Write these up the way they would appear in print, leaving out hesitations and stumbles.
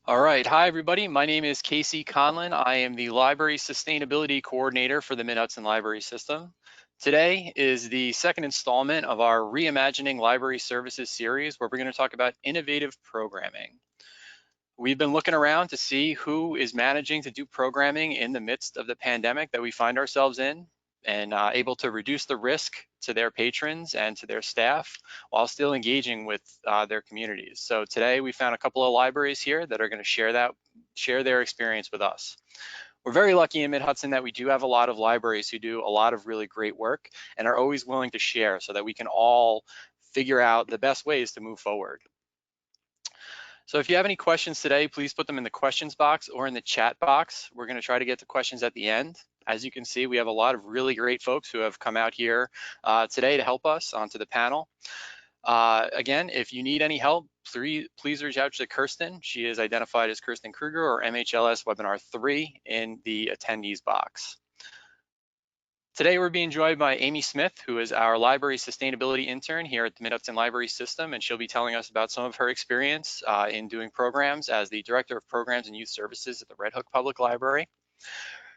All right. Hi, everybody. My name is Casey Conlon. I am the Library Sustainability Coordinator for the Mid-Hudson Library System. Today is the second installment of our Reimagining Library Services series, where we're going to talk about innovative programming. We've been looking around to see who is managing to do programming in the midst of the pandemic that we find ourselves in, and able to reduce the risk to their patrons and to their staff while still engaging with their communities. So today we found a couple of libraries here that are going to share their experience with us. We're very lucky in Mid-Hudson that we do have a lot of libraries who do a lot of really great work and are always willing to share so that we can all figure out the best ways to move forward. So if you have any questions today, please put them in the questions box or in the chat box. We're going to try to get to questions at the end. As you can see, we have a lot of really great folks who have come out here today to help us onto the panel. Again, if you need any help, please reach out to Kirsten. She is identified as Kirsten Kruger or MHLS Webinar 3 in the attendees box. Today we're being joined by Amy Smith, who is our library sustainability intern here at the Mid-Hudson Library System, and she'll be telling us about some of her experience in doing programs as the Director of Programs and Youth Services at the Red Hook Public Library.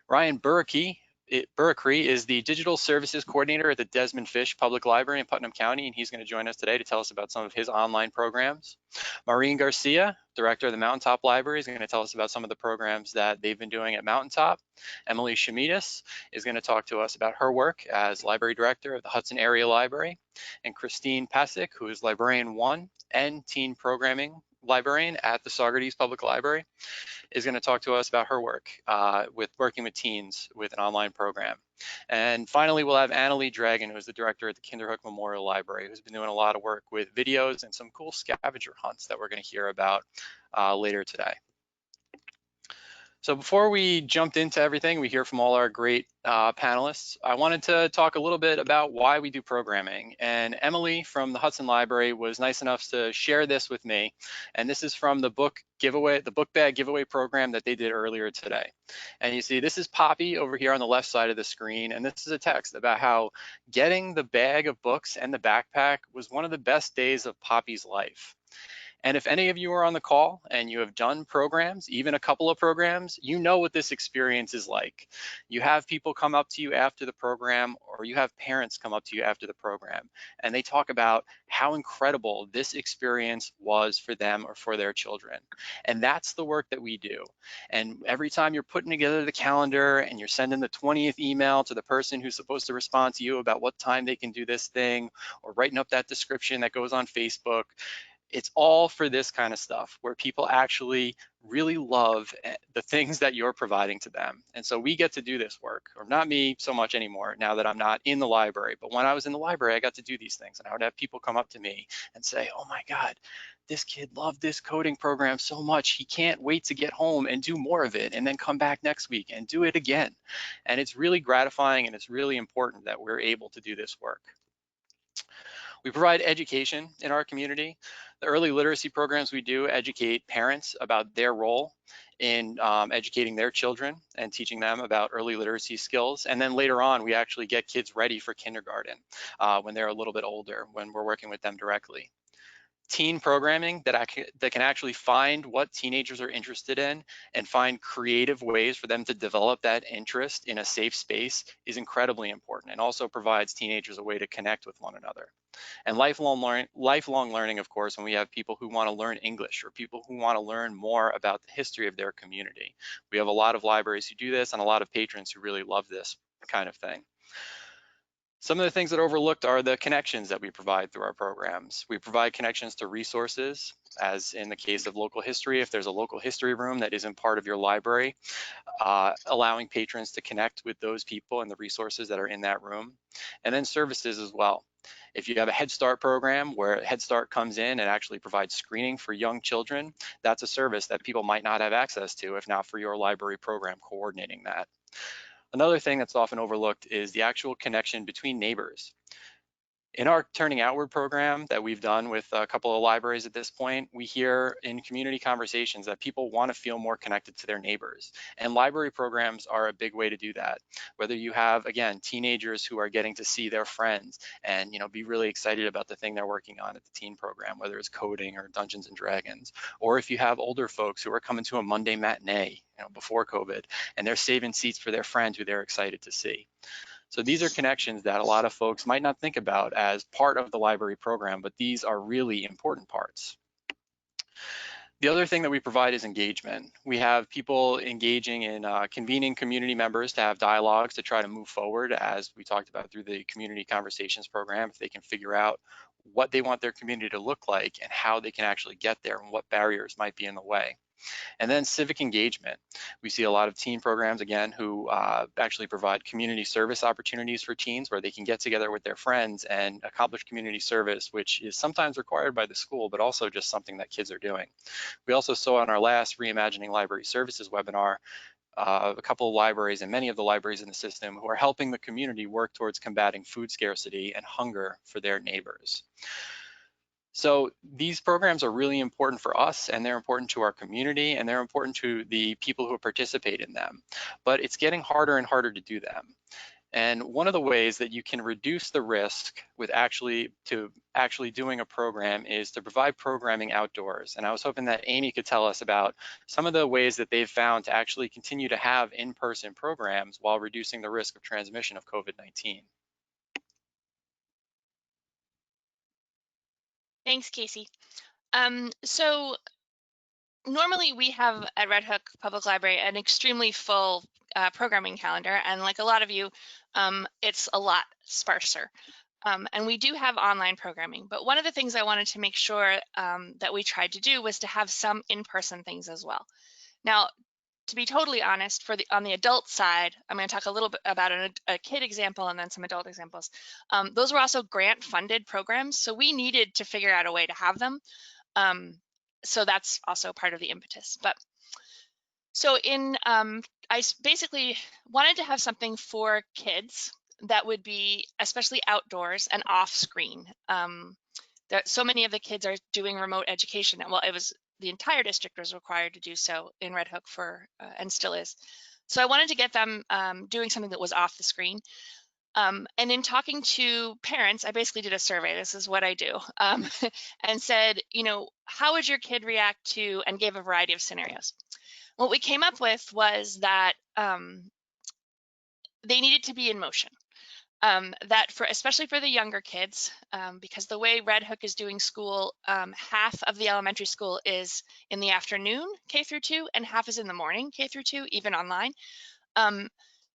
Ryan Burkey is the Digital Services Coordinator at the Desmond Fish Public Library in Putnam County, and he's going to join us today to tell us about some of his online programs. Maureen Garcia, Director of the Mountaintop Library, is going to tell us about some of the programs that they've been doing at Mountaintop. Emily Shamidas is going to talk to us about her work as Library Director of the Hudson Area Library. And Christine Pasick, who is Librarian 1 and Teen Programming Librarian at the Saugerties Public Library, is going to talk to us about her work with working with teens with an online program. And finally, we'll have Annalie Dragon, who is the director at the Kinderhook Memorial Library, who's been doing a lot of work with videos and some cool scavenger hunts that we're going to hear about later today. So before we jumped into everything, we hear from all our great panelists. I wanted to talk a little bit about why we do programming. And Emily from the Hudson Library was nice enough to share this with me. And this is from the book bag giveaway program that they did earlier today. And you see, this is Poppy over here on the left side of the screen. And this is a text about how getting the bag of books and the backpack was one of the best days of Poppy's life. And if any of you are on the call and you have done programs, even a couple of programs, you know what this experience is like. You have people come up to you after the program, or you have parents come up to you after the program, and they talk about how incredible this experience was for them or for their children. And that's the work that we do. And every time you're putting together the calendar and you're sending the 20th email to the person who's supposed to respond to you about what time they can do this thing, or writing up that description that goes on Facebook, it's all for this kind of stuff where people actually really love the things that you're providing to them. And so we get to do this work, or not me so much anymore now that I'm not in the library, but when I was in the library, I got to do these things, and I would have people come up to me and say, oh my God, this kid loved this coding program so much, he can't wait to get home and do more of it and then come back next week and do it again. And it's really gratifying, and it's really important that we're able to do this work. We provide education in our community. The early literacy programs we do educate parents about their role in educating their children and teaching them about early literacy skills. And then later on, we actually get kids ready for kindergarten when they're a little bit older, when we're working with them directly. Teen programming that can actually find what teenagers are interested in and find creative ways for them to develop that interest in a safe space is incredibly important, and also provides teenagers a way to connect with one another. And lifelong learning, of course, when we have people who want to learn English or people who want to learn more about the history of their community. We have a lot of libraries who do this and a lot of patrons who really love this kind of thing. Some of the things that are overlooked are the connections that we provide through our programs. We provide connections to resources, as in the case of local history, if there's a local history room that isn't part of your library, allowing patrons to connect with those people and the resources that are in that room. And then services as well. If you have a Head Start program where Head Start comes in and actually provides screening for young children, that's a service that people might not have access to if not for your library program coordinating that. Another thing that's often overlooked is the actual connection between neighbors. In our Turning Outward program that we've done with a couple of libraries at this point, we hear in community conversations that people want to feel more connected to their neighbors. And library programs are a big way to do that. Whether you have, again, teenagers who are getting to see their friends and be really excited about the thing they're working on at the teen program, whether it's coding or Dungeons and Dragons, or if you have older folks who are coming to a Monday matinee, before COVID, and they're saving seats for their friend who they're excited to see. So these are connections that a lot of folks might not think about as part of the library program, but these are really important parts. The other thing that we provide is engagement. We have people engaging in convening community members to have dialogues to try to move forward, as we talked about through the community conversations program, if they can figure out what they want their community to look like and how they can actually get there and what barriers might be in the way. And then civic engagement. We see a lot of teen programs, again, who actually provide community service opportunities for teens where they can get together with their friends and accomplish community service, which is sometimes required by the school, but also just something that kids are doing. We also saw in our last Reimagining Library Services webinar a couple of libraries and many of the libraries in the system who are helping the community work towards combating food scarcity and hunger for their neighbors. So these programs are really important for us, and they're important to our community, and they're important to the people who participate in them. But it's getting harder and harder to do them. And one of the ways that you can reduce the risk with actually doing a program is to provide programming outdoors. And I was hoping that Amy could tell us about some of the ways that they've found to actually continue to have in-person programs while reducing the risk of transmission of COVID-19. Thanks, Casey. So normally we have at Red Hook Public Library an extremely full programming calendar, and like a lot of you, it's a lot sparser. And we do have online programming, but one of the things I wanted to make sure that we tried to do was to have some in-person things as well. Now, to be totally honest, on the adult side, I'm going to talk a little bit about a kid example and then some adult examples. Those were also grant-funded programs, so we needed to figure out a way to have them. So that's also part of the impetus. But so I basically wanted to have something for kids that would be especially outdoors and off-screen. So many of the kids are doing remote education. Well, the entire district was required to do so in Red Hook and still is. So I wanted to get them doing something that was off the screen. And in talking to parents, I basically did a survey. This is what I do, and said, how would your kid react to, and gave a variety of scenarios. What we came up with was that they needed to be in motion. Especially for the younger kids, because the way Red Hook is doing school, half of the elementary school is in the afternoon, K through 2, and half is in the morning, K through 2, even online.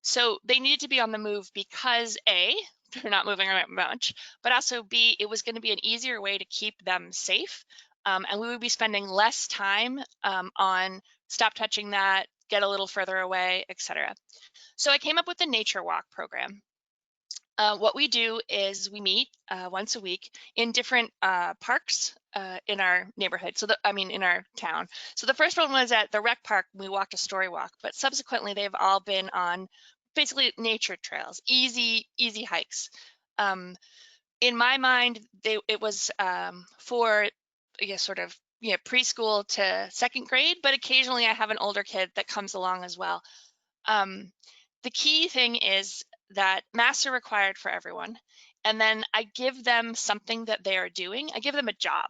So they needed to be on the move because A, they're not moving around much, but also B, it was going to be an easier way to keep them safe. And we would be spending less time on stop touching that, get a little further away, etc. So I came up with the Nature Walk program. What we do is we meet once a week in different parks in our neighborhood. In our town. So the first one was at the rec park. We walked a story walk, but subsequently they've all been on basically nature trails, easy hikes. In my mind, it was for sort of preschool to second grade, but occasionally I have an older kid that comes along as well. The key thing is that masks are required for everyone. And then I give them something that they are doing. I give them a job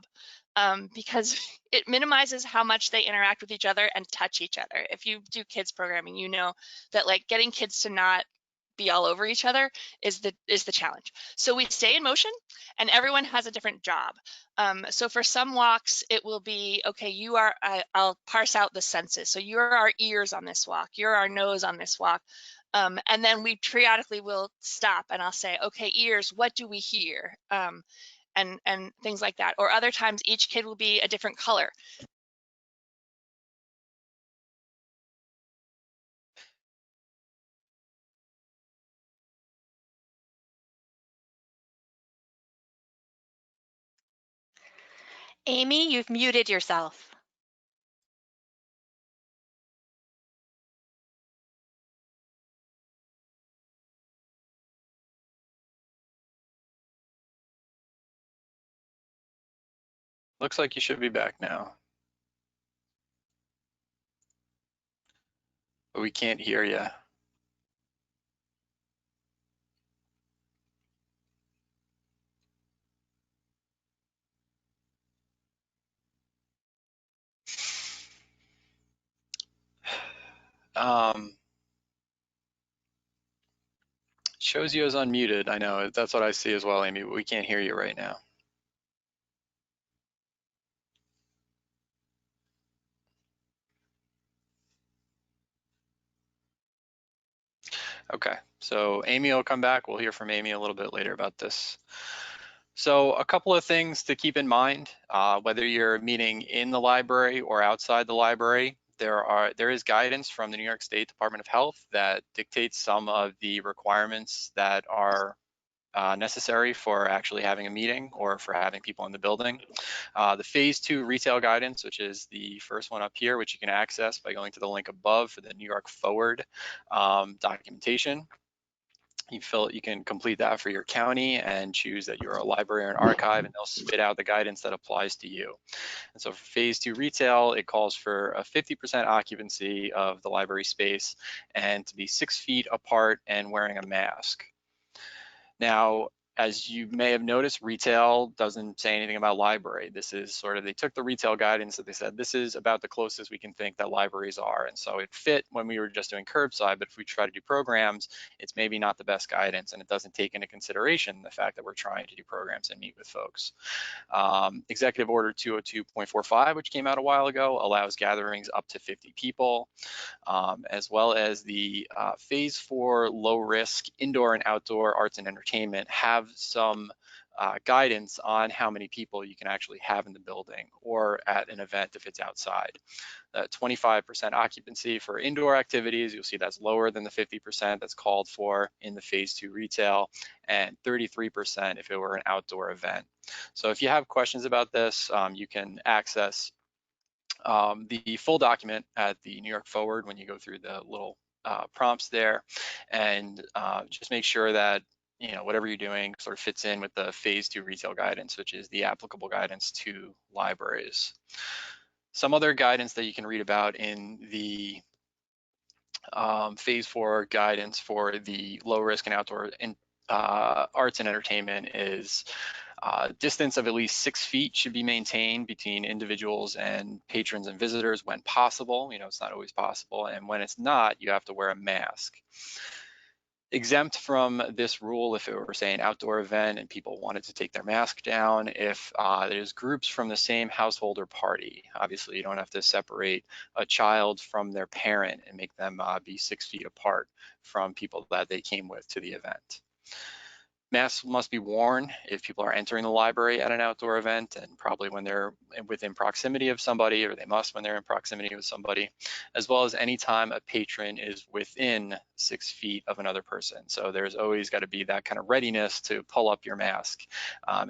because it minimizes how much they interact with each other and touch each other. If you do kids programming, you know that like getting kids to not be all over each other is the challenge. So we stay in motion and everyone has a different job. So for some walks, it will be, okay, I'll parse out the senses. So you're our ears on this walk, you're our nose on this walk. And then we periodically will stop and I'll say, okay, ears, what do we hear? And things like that. Or other times each kid will be a different color. Amy, you've muted yourself. Looks like you should be back now. But we can't hear you. Shows you as unmuted. I know, that's what I see as well, Amy, but we can't hear you right now. Okay, so Amy will come back. We'll hear from Amy a little bit later about this. So a couple of things to keep in mind, whether you're meeting in the library or outside the library, there is guidance from the New York State Department of Health that dictates some of the requirements that are necessary for actually having a meeting or for having people in the building. The phase 2 retail guidance, which is the first one up here, which you can access by going to the link above for the New York Forward documentation. You can complete that for your county and choose that you're a library or an archive, and they'll spit out the guidance that applies to you. And so for phase 2 retail, it calls for a 50% occupancy of the library space and to be 6 feet apart and wearing a mask. Now, as you may have noticed, retail doesn't say anything about library. This is sort of, they took the retail guidance that they said, this is about the closest we can think that libraries are. And so it fit when we were just doing curbside, but if we try to do programs, it's maybe not the best guidance, and it doesn't take into consideration the fact that we're trying to do programs and meet with folks. Executive Order 202.45, which came out a while ago, allows gatherings up to 50 people. As well as the phase 4 low risk indoor and outdoor arts and entertainment have some guidance on how many people you can actually have in the building or at an event if it's outside. 25% occupancy for indoor activities, you'll see that's lower than the 50% that's called for in the phase 2 retail, and 33% if it were an outdoor event. So if you have questions about this, you can access the full document at the New York Forward when you go through the little prompts there, and just make sure that whatever you're doing sort of fits in with the phase 2 retail guidance, which is the applicable guidance to libraries. Some other guidance that you can read about in the phase 4 guidance for the low risk and outdoor arts and entertainment is distance of at least 6 feet should be maintained between individuals and patrons and visitors when possible. It's not always possible, and when it's not, you have to wear a mask. Exempt from this rule if it were, say, an outdoor event and people wanted to take their mask down, if there's groups from the same household or party. Obviously, you don't have to separate a child from their parent and make them be 6 feet apart from people that they came with to the event. Masks must be worn if people are entering the library at an outdoor event, and probably when they're within proximity of somebody, or they must when they're in proximity with somebody, as well as any time a patron is within 6 feet of another person. So there's always got to be that kind of readiness to pull up your mask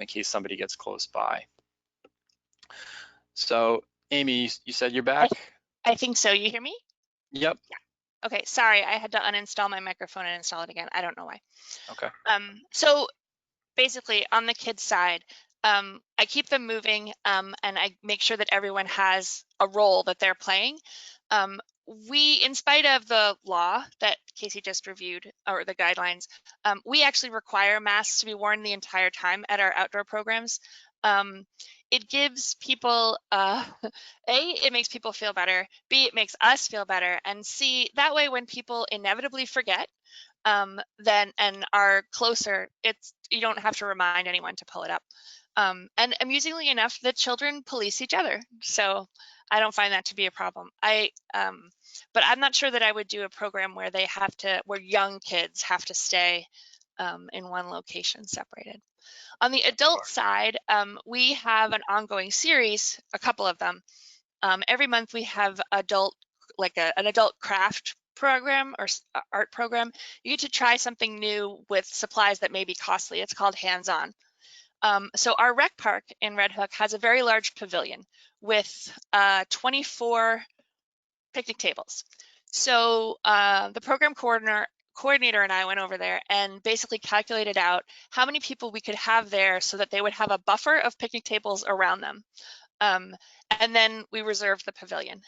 in case somebody gets close by. So Amy, you said you're back? I think so. You hear me? Yep. Yeah. Okay, sorry, I had to uninstall my microphone and install it again. I don't know why. Okay. So basically on the kids side, I keep them moving and I make sure that everyone has a role that they're playing. We, in spite of the law that Casey just reviewed, or the guidelines, we actually require masks to be worn the entire time at our outdoor programs. It gives people, A, it makes people feel better, B, it makes us feel better, and C, that way when people inevitably forget, then and are closer, you don't have to remind anyone to pull it up. And amusingly enough, the children police each other, so I don't find that to be a problem. But I'm not sure that I would do a program where where young kids have to stay in one location separated. On the adult side, we have an ongoing series, a couple of them. Every month we have an adult craft program or art program. You get to try something new with supplies that may be costly. It's called hands-on. So our rec park in Red Hook has a very large pavilion with 24 picnic tables. So the program coordinator and I went over there and basically calculated out how many people we could have there so that they would have a buffer of picnic tables around them. And then we reserved the pavilion.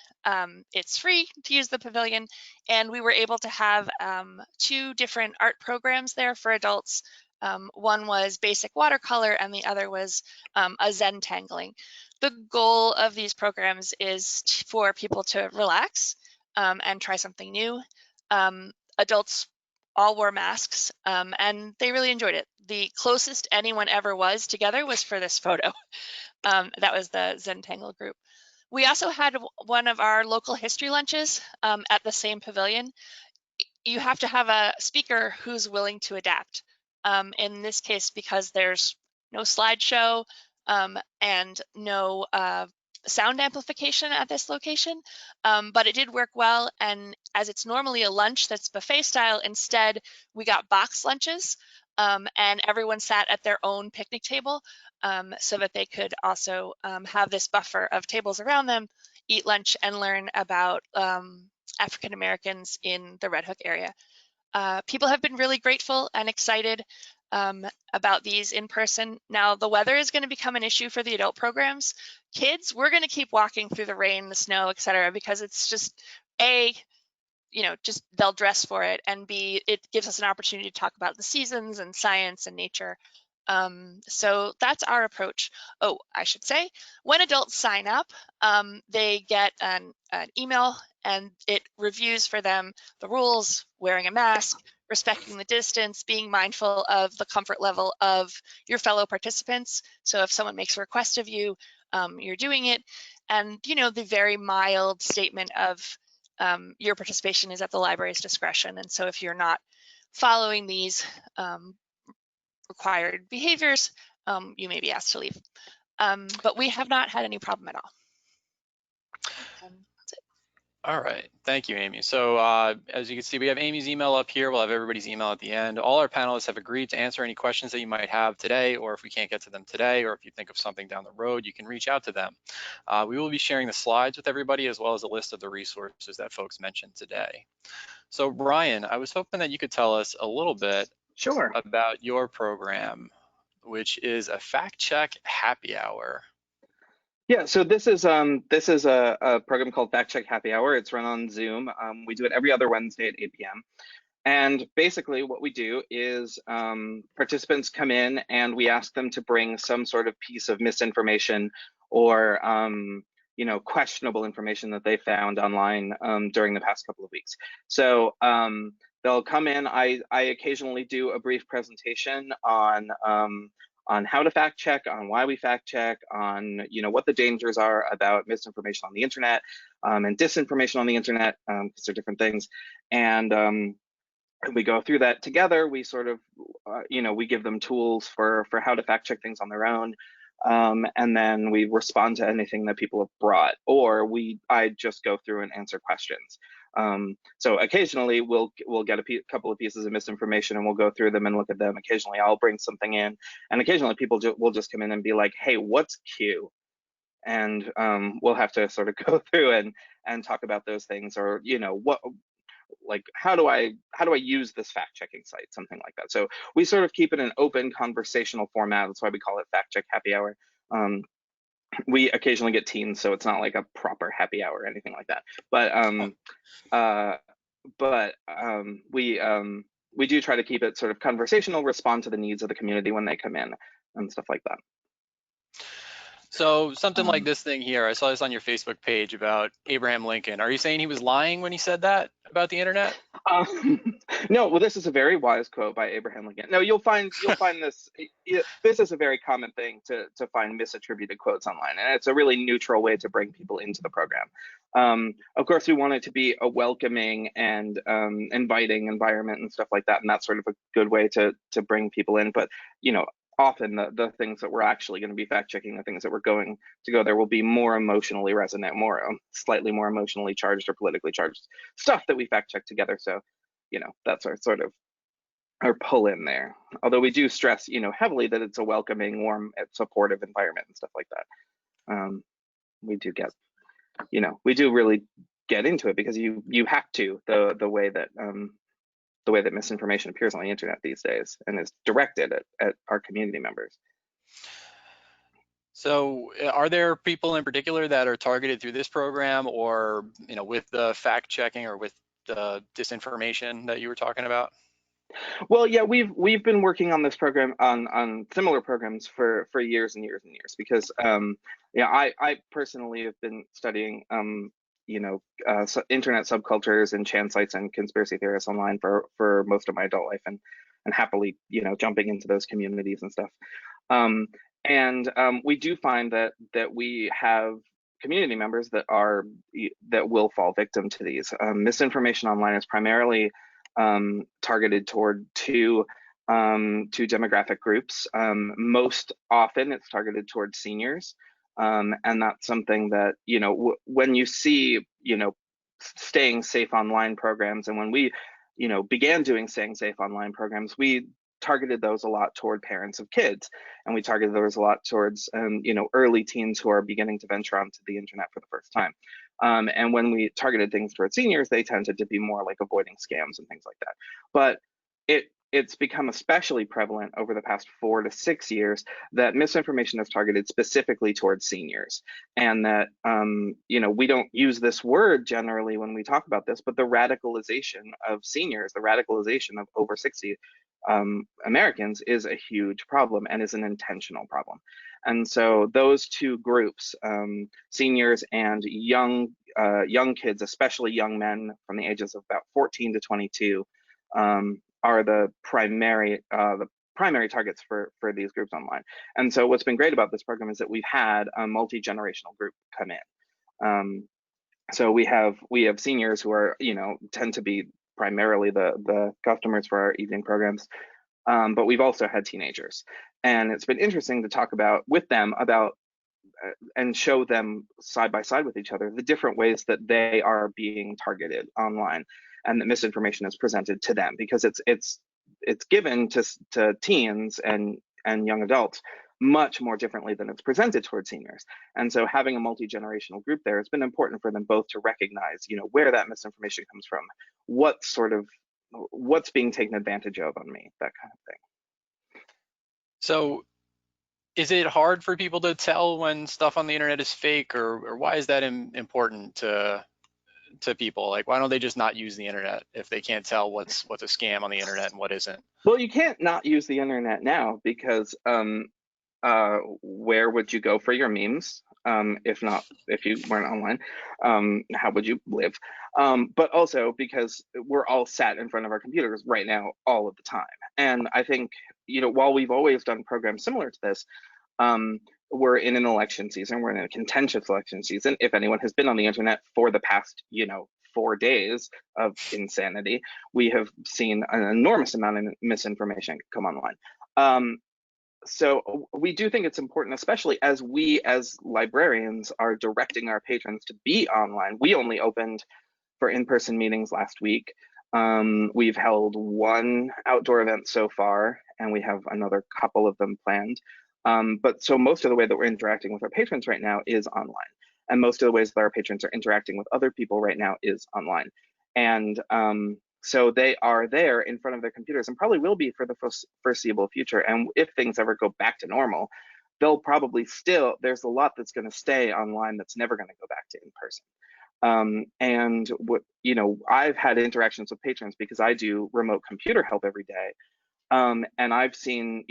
It's free to use the pavilion, and we were able to have 2 different art programs there for adults. One was basic watercolor and the other was a Zentangling. The goal of these programs is for people to relax and try something new. Adults all wore masks and they really enjoyed it. The closest anyone ever was together was for this photo. That was the Zentangle group. We also had one of our local history lunches at the same pavilion. You have to have a speaker who's willing to adapt. In this case, because there's no slideshow and no sound amplification at this location, but it did work well. And as it's normally a lunch that's buffet style, instead we got box lunches and everyone sat at their own picnic table so that they could also have this buffer of tables around them, eat lunch, and learn about African Americans in the Red Hook area. People have been really grateful and excited about these in person. Now, the weather is going to become an issue for the adult programs. Kids, we're going to keep walking through the rain, the snow, etc., because it's just A, just they'll dress for it, and B, it gives us an opportunity to talk about the seasons and science and nature. So that's our approach. Oh, I should say, when adults sign up, they get an email and it reviews for them the rules, wearing a mask, respecting the distance, being mindful of the comfort level of your fellow participants. So if someone makes a request of you, you're doing it. And, the very mild statement of your participation is at the library's discretion. And so if you're not following these required behaviors, you may be asked to leave. But we have not had any problem at all. That's it. All right, thank you, Amy. So as you can see, we have Amy's email up here. We'll have everybody's email at the end. All our panelists have agreed to answer any questions that you might have today, or if we can't get to them today, or if you think of something down the road, you can reach out to them. We will be sharing the slides with everybody, as well as a list of the resources that folks mentioned today. So Brian, I was hoping that you could tell us a little bit Sure. about your program, which is a fact check happy hour. Yeah, so this is a program called Fact Check Happy Hour. It's run on Zoom. We do it every other Wednesday at 8 p.m. And basically what we do is participants come in and we ask them to bring some sort of piece of misinformation or questionable information that they found online during the past couple of weeks. So they'll come in. I occasionally do a brief presentation on how to fact check, on why we fact check, on what the dangers are about misinformation on the internet and disinformation on the internet, because they're different things. And we go through that together. We sort of, we give them tools for how to fact check things on their own. And then we respond to anything that people have brought, or I just go through and answer questions. So occasionally we'll get a couple of pieces of misinformation and we'll go through them and look at them. Occasionally I'll bring something in, and occasionally people will just come in and be like, hey, what's Q? And we'll have to sort of go through and talk about those things, or how do I use this fact checking site, something like that. So we sort of keep it an open conversational format. That's why we call it Fact Check Happy Hour. We occasionally get teens, so it's not like a proper happy hour or anything like that. But we do try to keep it sort of conversational, respond to the needs of the community when they come in and stuff like that. So something like this thing here, I saw this on your Facebook page about Abraham Lincoln. Are you saying he was lying when he said that about the internet? No, well, this is a very wise quote by Abraham Lincoln. No, you'll find this. This is a very common thing to find misattributed quotes online, and it's a really neutral way to bring people into the program. Of course, we want it to be a welcoming and inviting environment and stuff like that, and that's sort of a good way to bring people in. But often the things that we're actually going to be fact checking, the things that we're going to go there, will be more emotionally resonant, more slightly more emotionally charged or politically charged stuff that we fact check together. So that's our sort of our pull in there. Although we do stress heavily that it's a welcoming, warm, supportive environment and stuff like that. We do get we do really get into it because you have to, the way that the way that misinformation appears on the internet these days and is directed at our community members. So are there people in particular that are targeted through this program, or with the fact checking or with the disinformation that you were talking about? Well, yeah, we've been working on this program on similar programs for years and years and years, because yeah, I personally have been studying internet subcultures and chan sites and conspiracy theorists online for most of my adult life, and happily jumping into those communities and stuff. We do find that we have community members that will fall victim to these. Misinformation online is primarily targeted toward two demographic groups. Most often it's targeted towards seniors, and that's something that when you see staying safe online programs, and when we began doing staying safe online programs, we targeted those a lot toward parents of kids, and we targeted those a lot towards early teens who are beginning to venture onto the internet for the first time. And when we targeted things towards seniors, they tended to be more like avoiding scams and things like that. But it's become especially prevalent over the past 4 to 6 years that misinformation is targeted specifically towards seniors, and that we don't use this word generally when we talk about this, but the radicalization of seniors, the radicalization of over 60 Americans, is a huge problem and is an intentional problem. And so those two groups, seniors and young kids, especially young men from the ages of about 14 to 22, are the primary targets for these groups online. And so what's been great about this program is that we've had a multi-generational group come in. So we have seniors who are tend to be primarily the customers for our evening programs, but we've also had teenagers, and it's been interesting to talk with them about and show them side by side with each other the different ways that they are being targeted online, and that misinformation is presented to them, because it's given to teens and young adults much more differently than it's presented towards seniors. And so having a multi-generational group there has been important for them both to recognize where that misinformation comes from, what's being taken advantage of on me, that kind of thing. So is it hard for people to tell when stuff on the internet is fake, or why is that important to people? Like, why don't they just not use the internet if they can't tell what's a scam on the internet and what isn't? Well, you can't not use the internet now, because where would you go for your memes if you weren't online? How would you live? But also because we're all sat in front of our computers right now all of the time. And I think while we've always done programs similar to this, we're in an election season, we're in a contentious election season. If anyone has been on the internet for the past 4 days of insanity, we have seen an enormous amount of misinformation come online. So we do think it's important, especially as we as librarians are directing our patrons to be online. We only opened for in-person meetings last week. We've held one outdoor event so far, and we have another couple of them planned. But so most of the way that we're interacting with our patrons right now is online. And most of the ways that our patrons are interacting with other people right now is online. And so they are there in front of their computers, and probably will be for the foreseeable future. And if things ever go back to normal, they'll probably there's a lot that's going to stay online that's never going to go back to in person. And what I've had interactions with patrons because I do remote computer help every day. And I've seen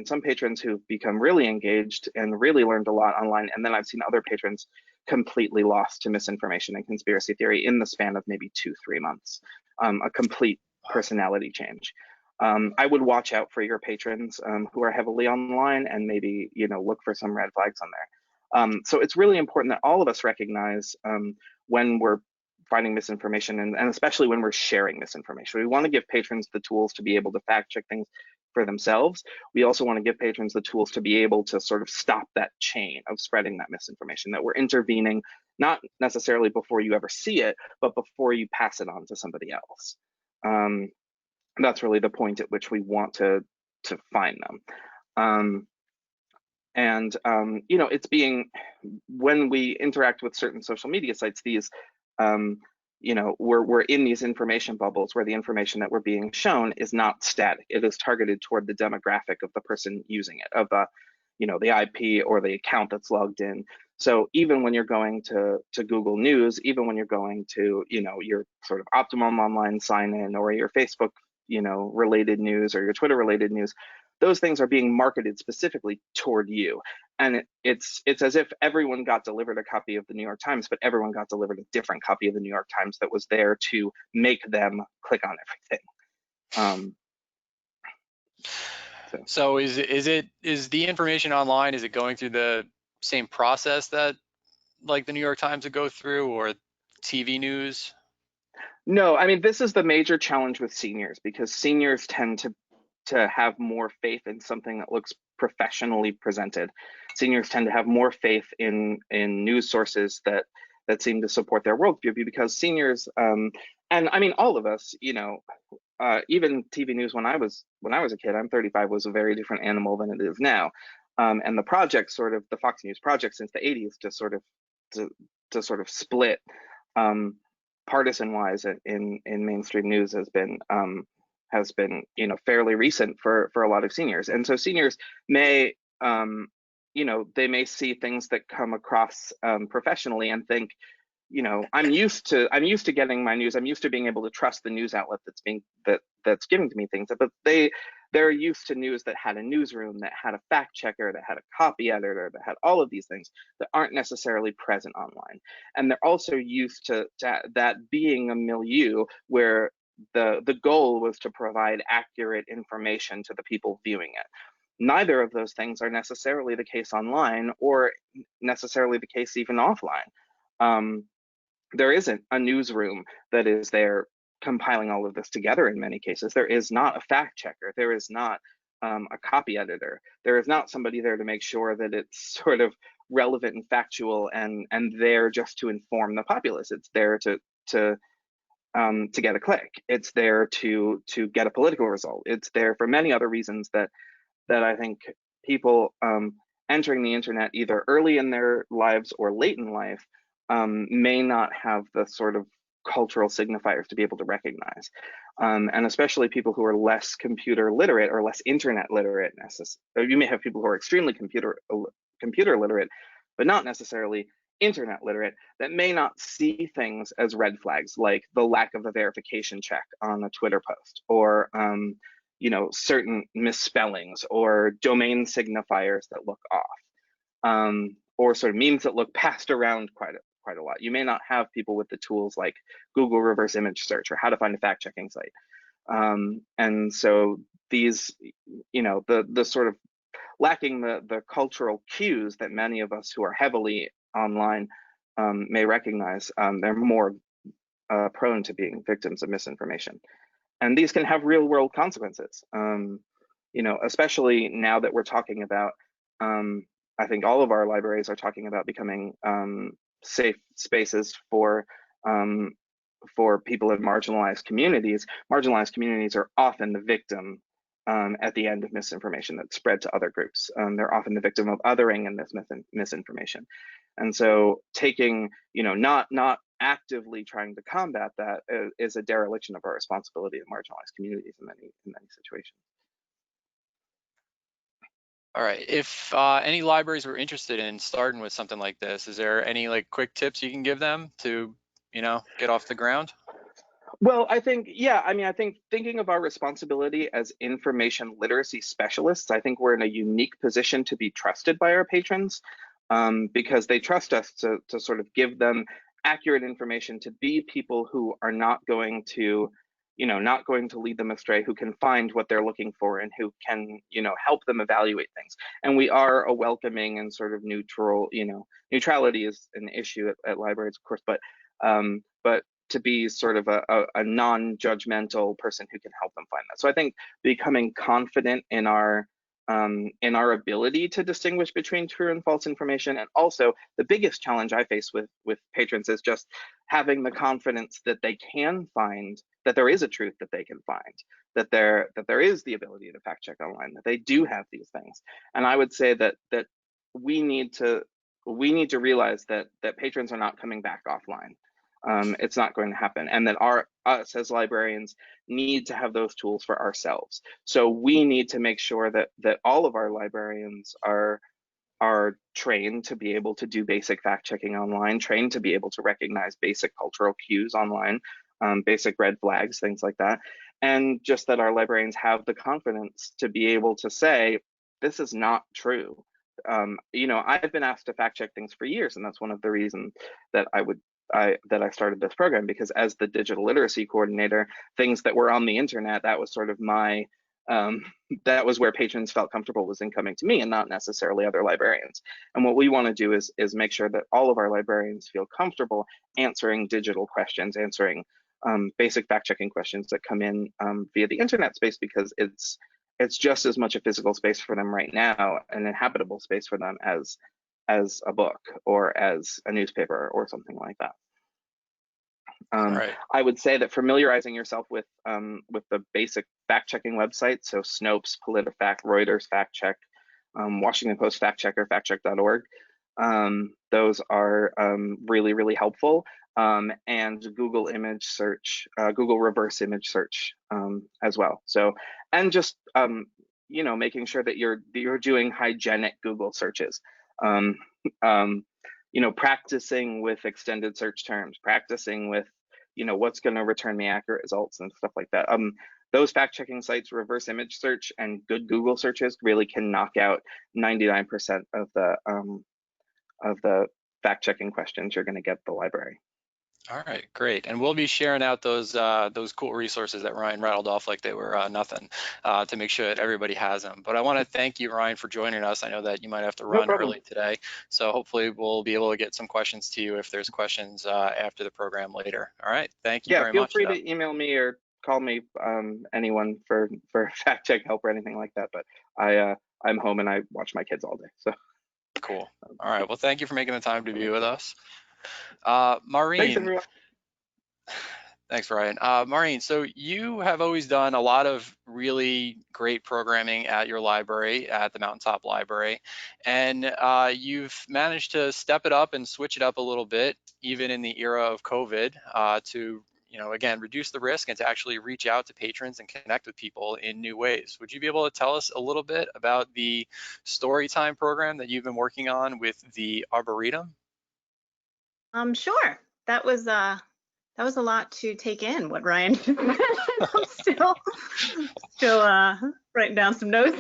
some patrons who've become really engaged and really learned a lot online, and then I've seen other patrons completely lost to misinformation and conspiracy theory in the span of maybe 2-3 months. A complete personality change. I would watch out for your patrons who are heavily online, and maybe look for some red flags on there. So it's really important that all of us recognize when we're finding misinformation, and especially when we're sharing misinformation. We want to give patrons the tools to be able to fact check things for themselves. We also want to give patrons the tools to be able to sort of stop that chain of spreading that misinformation, that we're intervening not necessarily before you ever see it, but before you pass it on to somebody else. That's really the point at which we want to find them. It's being, when we interact with certain social media sites, these we're in these information bubbles where the information that we're being shown is not static. It is targeted toward the demographic of the person using it, of the IP or the account that's logged in. So even when you're going to Google News, even when you're going to, your sort of Optimum online sign in, or your Facebook, related news, or your Twitter related news, those things are being marketed specifically toward you. And it's as if everyone got delivered a copy of the New York Times, but everyone got delivered a different copy of the New York Times that was there to make them click on everything. So is the information online, is it going through the same process that like the New York Times would go through, or TV news? No, I mean, this is the major challenge with seniors, because seniors tend to have more faith in something that looks professionally presented. Seniors tend to have more faith in news sources that seem to support their worldview, because seniors, and I mean, all of us, even TV news when I was a kid, I'm 35, was a very different animal than it is now. And the project, the Fox News project since the 80s, to sort of split partisan wise in mainstream news has been fairly recent for a lot of seniors. And so seniors may they may see things that come across professionally and think, I'm used to getting my news. I'm used to being able to trust the news outlet that's giving to me things. But they're used to news that had a newsroom, that had a fact checker, that had a copy editor, that had all of these things that aren't necessarily present online. And they're also used to that being a milieu where the goal was to provide accurate information to the people viewing it. Neither of those things are necessarily the case online, or necessarily the case even offline. There isn't a newsroom that is there compiling all of this together in many cases. There is not a fact checker. There is not a copy editor. There is not somebody there to make sure that it's sort of relevant and factual and there just to inform the populace. It's there to get a click. It's there to get a political result. It's there for many other reasons that I think people entering the internet either early in their lives or late in life may not have the sort of cultural signifiers to be able to recognize. And especially people who are less computer literate or less internet literate. You may have people who are extremely computer literate, but not necessarily internet literate, that may not see things as red flags, like the lack of a verification check on a Twitter post, or certain misspellings, or domain signifiers that look off, or sort of memes that look passed around quite a lot. You may not have people with the tools like Google reverse image search or how to find a fact checking site. And so these, the sort of lacking the cultural cues that many of us who are heavily online may recognize, they're more prone to being victims of misinformation. And these can have real world consequences, especially now that we're talking about, I think all of our libraries are talking about becoming safe spaces for people in marginalized communities. Marginalized communities are often the victim at the end of misinformation that's spread to other groups. They're often the victim of othering and this misinformation. And so taking, not actively trying to combat that is a dereliction of our responsibility in marginalized communities in many situations. All right, if any libraries were interested in starting with something like this, is there any quick tips you can give them to, get off the ground? Well, I think thinking of our responsibility as information literacy specialists, I think we're in a unique position to be trusted by our patrons, because they trust us to sort of give them accurate information, to be people who are not going to lead them astray, who can find what they're looking for and who can, help them evaluate things. And we are a welcoming and sort of neutral, neutrality is an issue at libraries, of course, but to be sort of a non-judgmental person who can help them find that. So I think becoming confident in our ability to distinguish between true and false information, and also the biggest challenge I face with patrons is just having the confidence that they can find, that there is a truth that they can find, that there is the ability to fact check online, that they do have these things. And I would say that we need to realize that patrons are not coming back offline. It's not going to happen. And then us as librarians need to have those tools for ourselves. So we need to make sure that all of our librarians are trained to be able to do basic fact checking online, trained to be able to recognize basic cultural cues online, basic red flags, things like that. And just that our librarians have the confidence to be able to say, this is not true. I've been asked to fact check things for years, and that's one of the reasons that I started this program, because as the digital literacy coordinator, things that were on the internet, that was sort of my that was where patrons felt comfortable was in coming to me and not necessarily other librarians. And what we want to do is make sure that all of our librarians feel comfortable answering digital questions, answering basic fact-checking questions that come in via the internet space, because it's just as much a physical space for them right now, an inhabitable space for them as a book or as a newspaper or something like that. Right. I would say that familiarizing yourself with the basic fact-checking websites, so Snopes, PolitiFact, Reuters Fact Check, Washington Post Fact Checker, factcheck.org, those are really, really helpful. And Google image search, Google reverse image search as well. So, and just making sure that you're doing hygienic Google searches. Practicing with extended search terms, practicing with what's going to return me accurate results and stuff like that. Those fact-checking sites, reverse image search, and good Google searches really can knock out 99% of the fact-checking questions you're going to get at the library. All right, great. And we'll be sharing out those cool resources that Ryan rattled off like they were nothing to make sure that everybody has them. But I want to thank you, Ryan, for joining us. I know that you might have to run early today, so hopefully we'll be able to get some questions to you if there's questions after the program later. All right, thank you very much. Yeah, feel free to email me or call me, anyone for fact check help or anything like that. But I'm home and I watch my kids all day. So cool. All right. Well, thank you for making the time to be with us. Maureen. Thanks, everyone. Thanks, Ryan. Maureen, so you have always done a lot of really great programming at your library, at the Mountaintop Library, and you've managed to step it up and switch it up a little bit, even in the era of COVID, to again, reduce the risk and to actually reach out to patrons and connect with people in new ways. Would you be able to tell us a little bit about the Storytime program that you've been working on with the Arboretum? Sure. That was a lot to take in, what Ryan I'm still writing down some notes.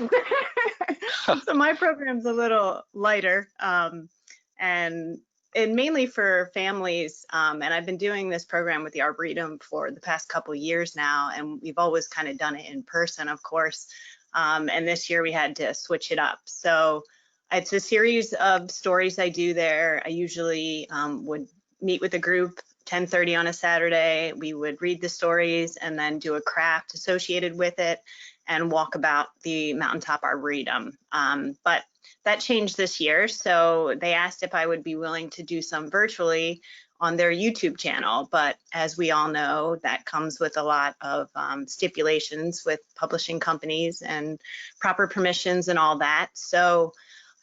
So my program's a little lighter, and mainly for families. And I've been doing this program with the Arboretum for the past couple of years now, and we've always kind of done it in person, of course. And this year we had to switch it up. So it's a series of stories I do there. I usually would meet with a group 10:30 on a Saturday. We would read the stories and then do a craft associated with it and walk about the Mountaintop Arboretum. But that changed this year. So they asked if I would be willing to do some virtually on their YouTube channel. But as we all know, that comes with a lot of stipulations with publishing companies and proper permissions and all that. So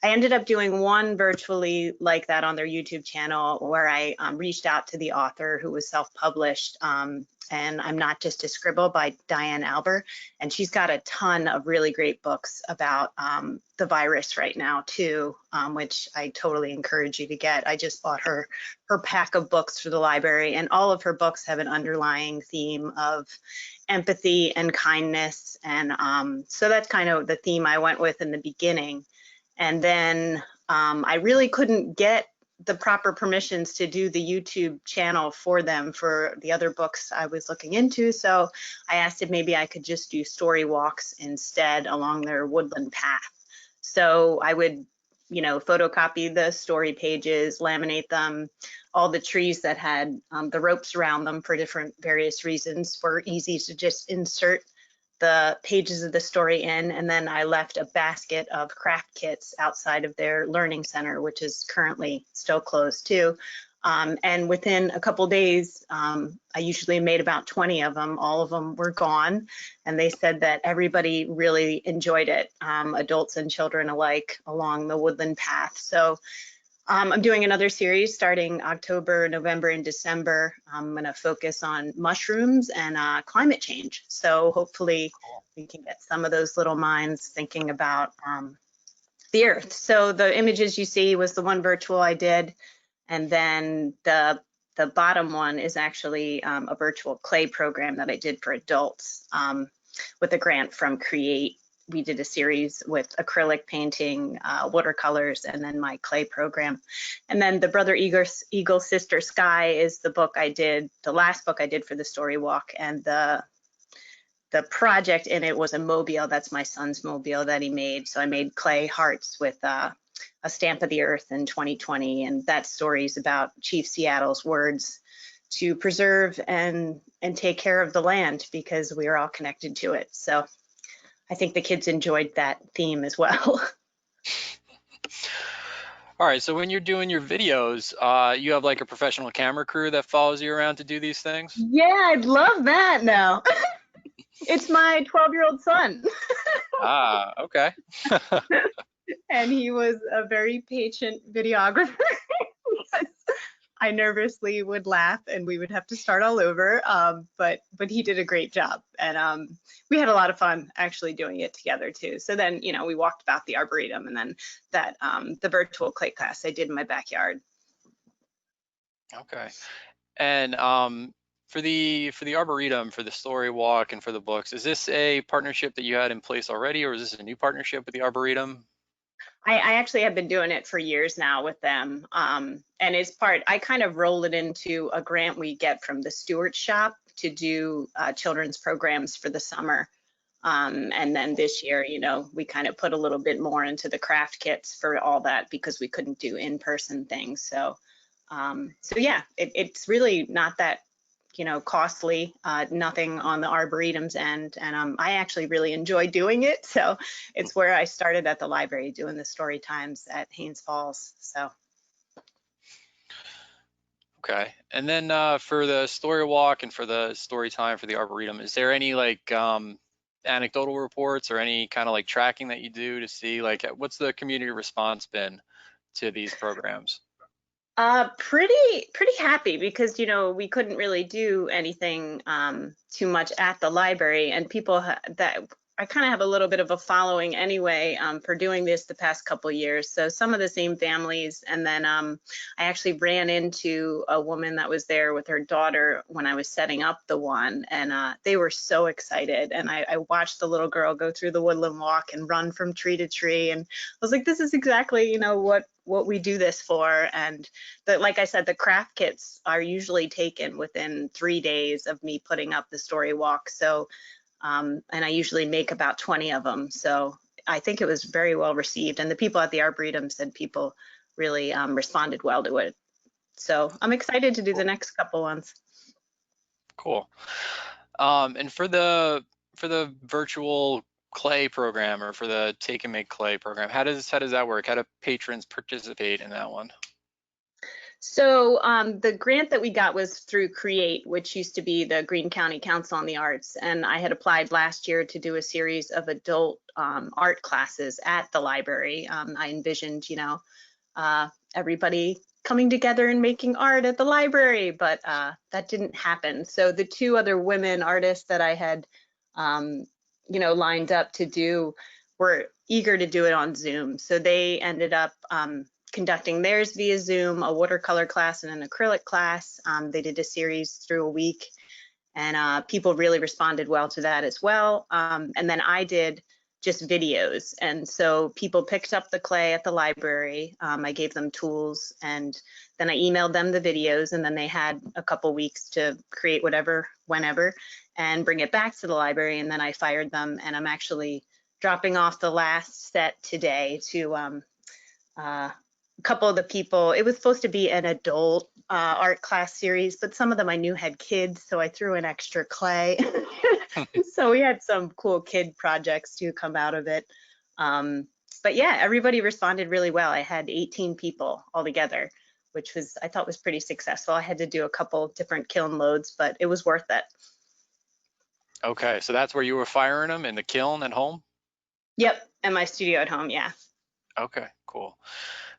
I ended up doing one virtually like that on their YouTube channel, where I reached out to the author, who was self-published, and I'm Not Just a Scribble by Diane Alber, and she's got a ton of really great books about the virus right now too, which I totally encourage you to get. I just bought her pack of books for the library, and all of her books have an underlying theme of empathy and kindness, and so that's kind of the theme I went with in the beginning. And then I really couldn't get the proper permissions to do the YouTube channel for them for the other books I was looking into. So I asked if maybe I could just do story walks instead along their woodland path. So I would, photocopy the story pages, laminate them. All the trees that had the ropes around them for various reasons were easy to just insert the pages of the story in, and then I left a basket of craft kits outside of their learning center, which is currently still closed too. And within a couple days, I usually made about 20 of them. All of them were gone, and they said that everybody really enjoyed it, adults and children alike, along the woodland path. So I'm doing another series starting October, November, and December. I'm going to focus on mushrooms and climate change. So hopefully we can get some of those little minds thinking about the Earth. So the images you see was the one virtual I did, and then the bottom one is actually a virtual clay program that I did for adults with a grant from Create. We did a series with acrylic painting, watercolors, and then my clay program. And then the Brother Eagle, Sister Sky is the book I did, the last book I did for the Story Walk, and the project in it was a mobile. That's my son's mobile that he made. So I made clay hearts with a stamp of the earth in 2020, and that story is about Chief Seattle's words to preserve and take care of the land because we are all connected to it. So I think the kids enjoyed that theme as well. All right, so when you're doing your videos, you have like a professional camera crew that follows you around to do these things? Yeah, I'd love that now. It's my 12-year-old son. Ah, okay. And he was a very patient videographer. I nervously would laugh and we would have to start all over, but he did a great job, and we had a lot of fun actually doing it together too. So then, you know, we walked about the Arboretum, and then that the virtual clay class I did in my backyard. Okay. And for the Arboretum, for the story walk, and for the books, is this a partnership that you had in place already, or is this a new partnership with the Arboretum? I actually have been doing it for years now with them. And it's I kind of roll it into a grant we get from the Stewart Shop to do children's programs for the summer. And then this year, you know, we kind of put a little bit more into the craft kits for all that because we couldn't do in-person things. So, so yeah, it's really not that, you know, costly, nothing on the Arboretum's end. And I actually really enjoy doing it. So it's where I started at the library doing the story times at Haynes Falls. So. Okay. And then for the story walk and for the story time for the Arboretum, is there any like anecdotal reports or any kind of like tracking that you do to see like what's the community response been to these programs? Pretty happy because, you know, we couldn't really do anything too much at the library, and people that I kind of have a little bit of a following anyway for doing this the past couple years. So some of the same families, and then I actually ran into a woman that was there with her daughter when I was setting up the one, and they were so excited. And I watched the little girl go through the woodland walk and run from tree to tree, and I was like, this is exactly, you know, what we do this for. And like I said, the craft kits are usually taken within 3 days of me putting up the story walk. So, and I usually make about 20 of them. So I think it was very well received. And the people at the Arboretum said people really responded well to it. So I'm excited to do the next couple ones. Cool. And for the virtual clay program or for the take and make clay program, how does that work? How do patrons participate in that one? So the grant that we got was through Create, which used to be the Greene County Council on the Arts. And I had applied last year to do a series of adult art classes at the library. I envisioned, you know, everybody coming together and making art at the library, but that didn't happen. So the two other women artists that I had, you know, lined up to do were eager to do it on Zoom. So they ended up conducting theirs via Zoom, a watercolor class and an acrylic class. They did a series through a week, and people really responded well to that as well. And then I did just videos. And so people picked up the clay at the library. I gave them tools, and then I emailed them the videos, and then they had a couple weeks to create whatever, whenever, and bring it back to the library. And then I fired them, and I'm actually dropping off the last set today to a couple of the people. It was supposed to be an adult art class series, but some of them I knew had kids, so I threw in extra clay. So we had some cool kid projects to come out of it. But yeah, everybody responded really well. I had 18 people altogether, which was, I thought was pretty successful. I had to do a couple different kiln loads, but it was worth it. Okay, so that's where you were firing them, in the kiln at home? Yep, and my studio at home, yeah. Okay, cool.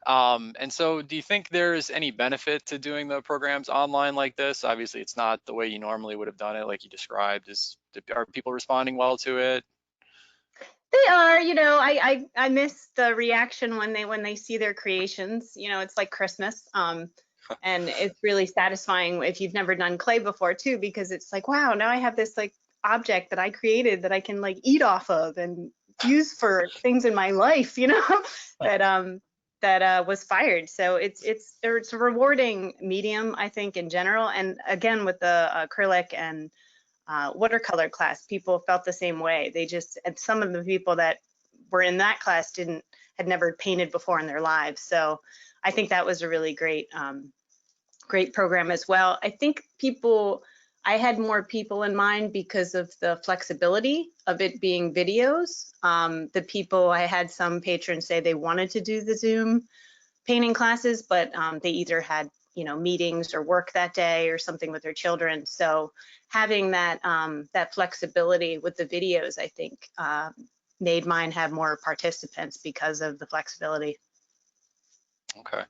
And so do you think there's any benefit to doing the programs online like this? Obviously, it's not the way you normally would have done it, like you described. Are people responding well to it? They are, I miss the reaction when they see their creations. It's like Christmas. And it's really satisfying if you've never done clay before too, because it's like, wow, now I have this like object that I created that I can like eat off of and use for things in my life, that was fired. So it's a rewarding medium, I think, in general. And again, with the acrylic and watercolor class, people felt the same way. And some of the people that were in that class had never painted before in their lives. So I think that was a really great program as well. I think I had more people in mind because of the flexibility of it being videos. I had some patrons say they wanted to do the Zoom painting classes, but they either had meetings or work that day or something with their children. So having that flexibility with the videos, I think, made mine have more participants because of the flexibility. Okay.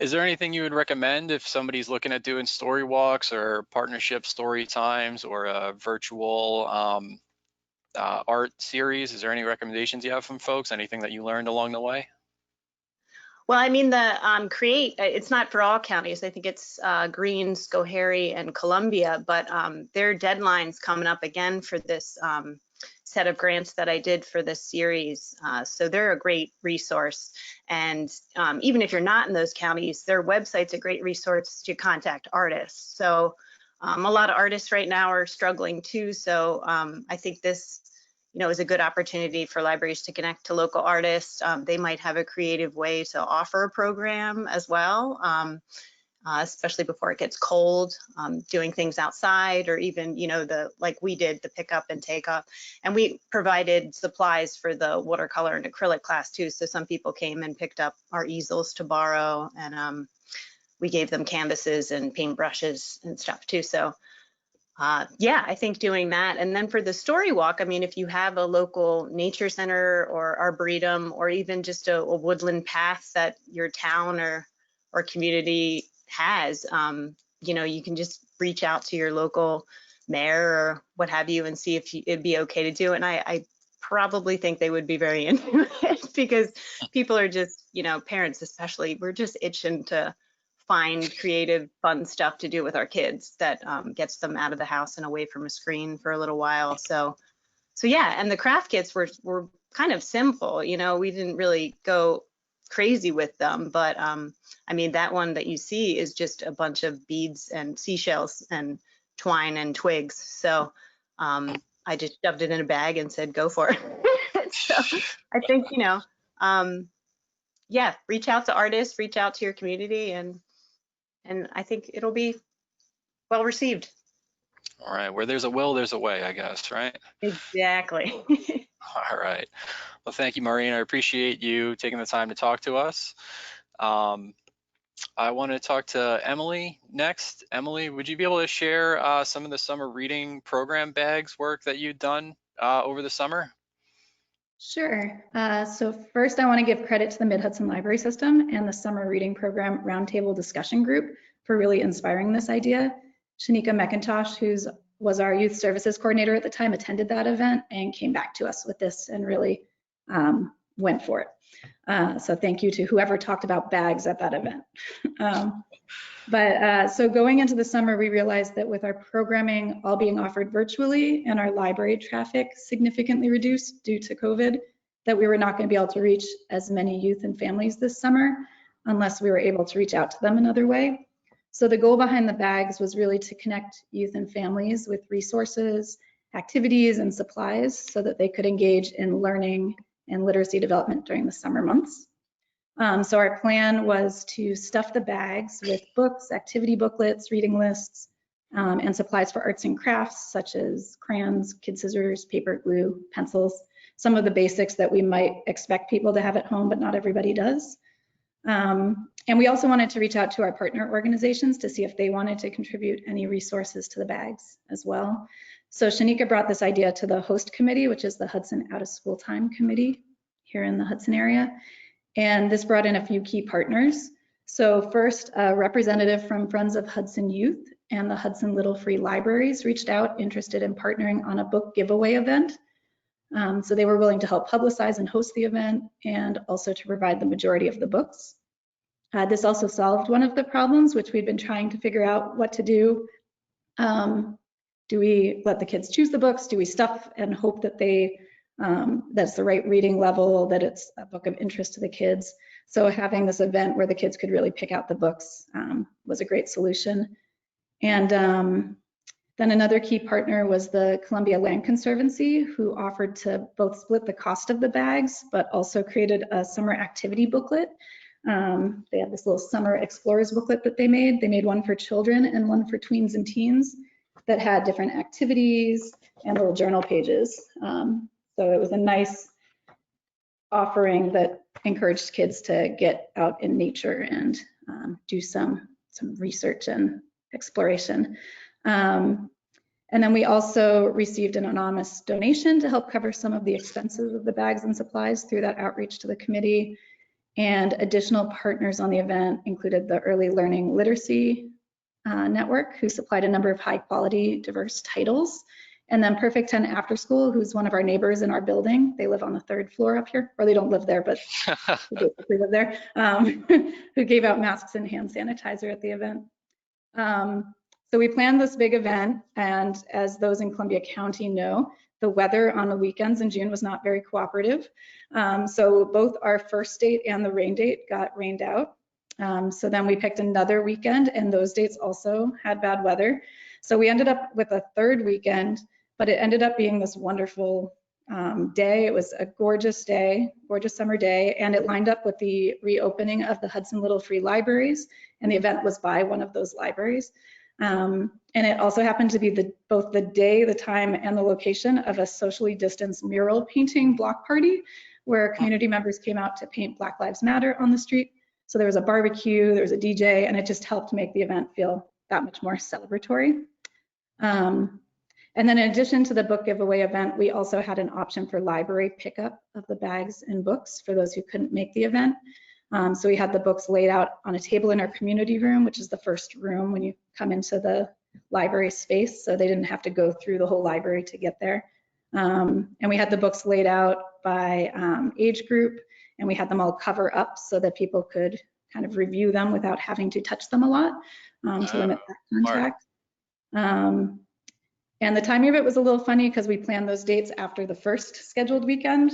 Is there anything you would recommend if somebody's looking at doing story walks or partnership story times or a virtual art series? Is there any recommendations you have from folks? Anything that you learned along the way? Well, I mean, the CREATE, it's not for all counties. I think it's Greene, Schoharie, and Columbia, but their deadline's coming up again for this set of grants that I did for this series. So they're a great resource. And even if you're not in those counties, their website's a great resource to contact artists. So a lot of artists right now are struggling too. So I think this is a good opportunity for libraries to connect to local artists. They might have a creative way to offer a program as well, especially before it gets cold, doing things outside, or even, like we did, the pick up and take up. And we provided supplies for the watercolor and acrylic class too. So some people came and picked up our easels to borrow, and we gave them canvases and paintbrushes and stuff too. So yeah, I think doing that. And then for the story walk, I mean, if you have a local nature center or arboretum, or even just a woodland path that your town or community has, you can just reach out to your local mayor or what have you and see if it'd be okay to do it. And I probably think they would be very into it, because people are just, parents especially, we're just itching to find creative, fun stuff to do with our kids that gets them out of the house and away from a screen for a little while. So yeah, and the craft kits were kind of simple. We didn't really go crazy with them, but I mean, that one that you see is just a bunch of beads and seashells and twine and twigs. So I just shoved it in a bag and said, go for it. So I think, yeah, reach out to artists, reach out to your community, and I think it'll be well received. All right, where there's a will, there's a way, I guess, right? Exactly. All right. Well, thank you, Maureen. I appreciate you taking the time to talk to us. I want to talk to Emily next. Emily, would you be able to share some of the summer reading program bags work that you've done over the summer? Sure. So first, I want to give credit to the Mid-Hudson Library System and the Summer Reading Program Roundtable Discussion Group for really inspiring this idea. Shanika McIntosh, who was our youth services coordinator at the time, attended that event and came back to us with this and really went for it. So thank you to whoever talked about bags at that event. So going into the summer, we realized that with our programming all being offered virtually and our library traffic significantly reduced due to COVID, that we were not going to be able to reach as many youth and families this summer unless we were able to reach out to them another way. So the goal behind the bags was really to connect youth and families with resources, activities, and supplies so that they could engage in learning and literacy development during the summer months. So our plan was to stuff the bags with books, activity booklets, reading lists, and supplies for arts and crafts, such as crayons, kid scissors, paper, glue, pencils, some of the basics that we might expect people to have at home, but not everybody does. And we also wanted to reach out to our partner organizations to see if they wanted to contribute any resources to the bags as well. So Shanika brought this idea to the host committee, which is the Hudson Out of School Time Committee here in the Hudson area. And this brought in a few key partners. So first, a representative from Friends of Hudson Youth and the Hudson Little Free Libraries reached out, interested in partnering on a book giveaway event. So they were willing to help publicize and host the event, and also to provide the majority of the books. This also solved one of the problems, which we'd been trying to figure out what to do. Do we let the kids choose the books? Do we stuff and hope that that's the right reading level, that it's a book of interest to the kids? So having this event where the kids could really pick out the books was a great solution. And then another key partner was the Columbia Land Conservancy, who offered to both split the cost of the bags, but also created a summer activity booklet. They had this little summer explorers booklet that they made. They made one for children and one for tweens and teens that had different activities and little journal pages. So it was a nice offering that encouraged kids to get out in nature and do some research and exploration. And then we also received an anonymous donation to help cover some of the expenses of the bags and supplies through that outreach to the committee. And additional partners on the event included the Early Learning Literacy Network, who supplied a number of high quality, diverse titles. And then Perfect 10 After School, who's one of our neighbors in our building. They live on the 3rd floor up here, or they don't live there, but they basically live there, who gave out masks and hand sanitizer at the event. So we planned this big event, and as those in Columbia County know, the weather on the weekends in June was not very cooperative. So both our first date and the rain date got rained out. So then we picked another weekend, and those dates also had bad weather. So we ended up with a third weekend, but it ended up being this wonderful day. It was a gorgeous day, gorgeous summer day, and it lined up with the reopening of the Hudson Little Free Libraries, and the event was by one of those libraries. And it also happened to be both the day, the time, and the location of a socially distanced mural painting block party, where community members came out to paint Black Lives Matter on the street. So there was a barbecue, there was a DJ, and it just helped make the event feel that much more celebratory. And then in addition to the book giveaway event, we also had an option for library pickup of the bags and books for those who couldn't make the event. So we had the books laid out on a table in our community room, which is the first room when you come into the library space. So they didn't have to go through the whole library to get there. And we had the books laid out by age group, and we had them all cover up so that people could kind of review them without having to touch them a lot to limit that contact. And the timing of it was a little funny because we planned those dates after the first scheduled weekend.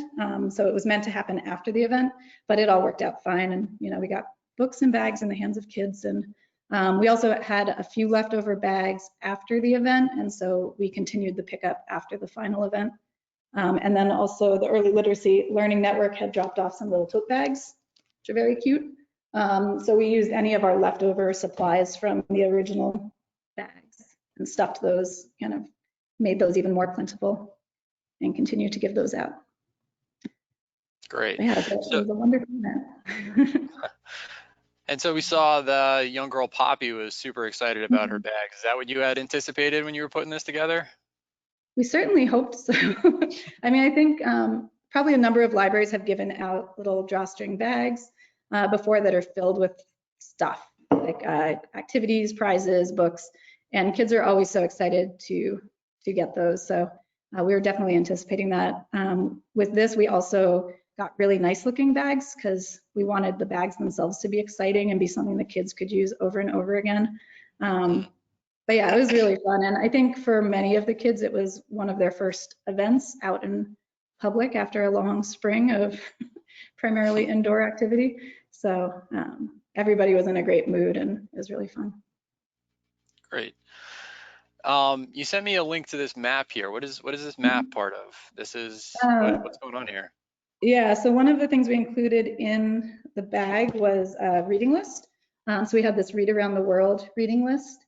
So it was meant to happen after the event, but it all worked out fine. And, you know, we got books and bags in the hands of kids. And we also had a few leftover bags after the event. And so we continued the pickup after the final event. And then also the Early Literacy Learning Network had dropped off some little tote bags, which are very cute. So we used any of our leftover supplies from the original bags and stuffed those, kind of made those even more plentiful, and continue to give those out. Great. Yeah, it was a wonderful event. And so we saw the young girl Poppy was super excited about her bags. Is that what you had anticipated when you were putting this together? We certainly hoped so. I mean, I think probably a number of libraries have given out little drawstring bags before that are filled with stuff like activities, prizes, books, and kids are always so excited to get those. So we were definitely anticipating that. With this, we also got really nice looking bags because we wanted the bags themselves to be exciting and be something the kids could use over and over again. But yeah, it was really fun. And I think for many of the kids, it was one of their first events out in public after a long spring of primarily indoor activity. So everybody was in a great mood and it was really fun. Great. You sent me a link to this map here. What is this map part of? This is what's going on here? Yeah, so one of the things we included in the bag was a reading list. So we had this Read Around the World reading list.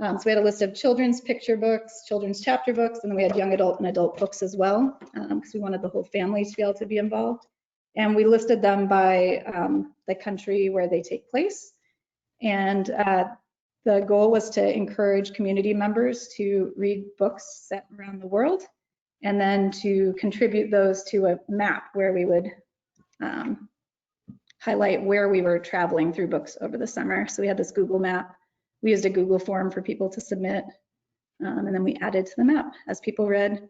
So we had a list of children's picture books, children's chapter books, and then we had young adult and adult books as well, because we wanted the whole family to be able to be involved. And we listed them by the country where they take place. And the goal was to encourage community members to read books set around the world, and then to contribute those to a map where we would highlight where we were traveling through books over the summer. So we had this Google map. We used a Google form for people to submit, and then we added to the map as people read.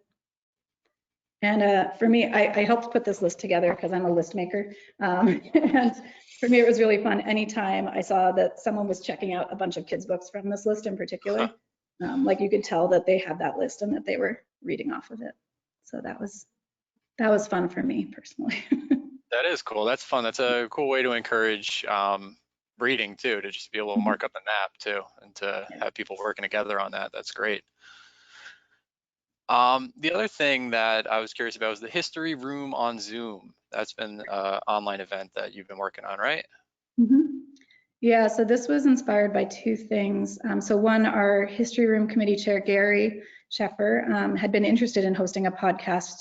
And for me, I helped put this list together because I'm a list maker. And for me, it was really fun. Anytime I saw that someone was checking out a bunch of kids' books from this list in particular, like you could tell that they had that list and that they were reading off of it. So that was fun for me personally. That is cool. That's fun. That's a cool way to encourage reading too, to just be able to mark up the map too, and to have people working together on that. That's great. The other thing that I was curious about was the history room on Zoom. That's been an online event that you've been working on, right? Yeah, so this was inspired by two things. So one, our history room committee chair, Gary Sheffer, had been interested in hosting a podcast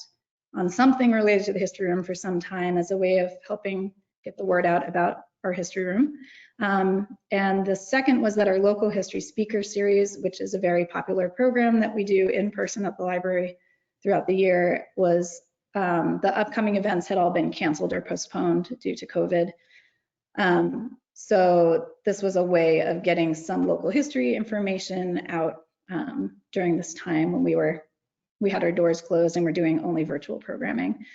on something related to the history room for some time as a way of helping get the word out about our history room. And the second was that our local history speaker series, which is a very popular program that we do in person at the library throughout the year, was the upcoming events had all been canceled or postponed due to COVID. So this was a way of getting some local history information out during this time when we had our doors closed and we're doing only virtual programming.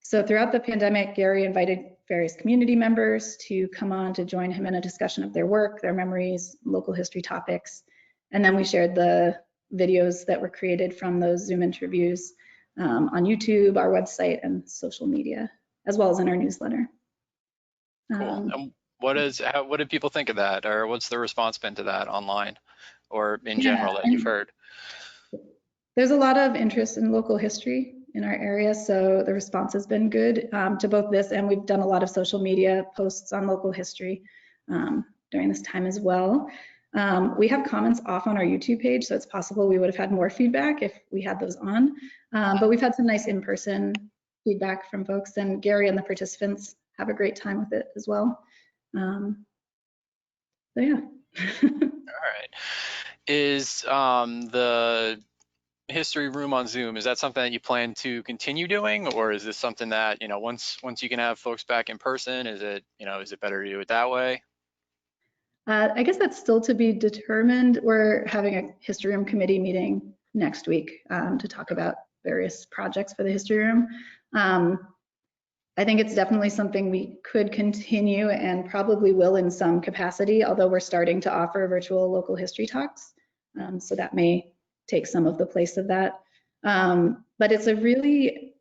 So throughout the pandemic, Gary invited various community members to come on to join him in a discussion of their work, their memories, local history topics. And then we shared the videos that were created from those Zoom interviews on YouTube, our website, and social media, as well as in our newsletter. Cool. And what did people think of that, or what's the response been to that online or in general that you've heard? There's a lot of interest in local history in our area, so the response has been good to both this, and we've done a lot of social media posts on local history during this time as well. We have comments off on our YouTube page, so it's possible we would have had more feedback if we had those on, but we've had some nice in-person feedback from folks, and Gary and the participants have a great time with it as well. So yeah. All right. Is the history room on Zoom, is that something that you plan to continue doing, or is this something that, once you can have folks back in person, is it better to do it that way? I guess that's still to be determined. We're having a history room committee meeting next week to talk about various projects for the history room. I think it's definitely something we could continue and probably will in some capacity, although we're starting to offer virtual local history talks. So that may take some of the place of that. But it's a really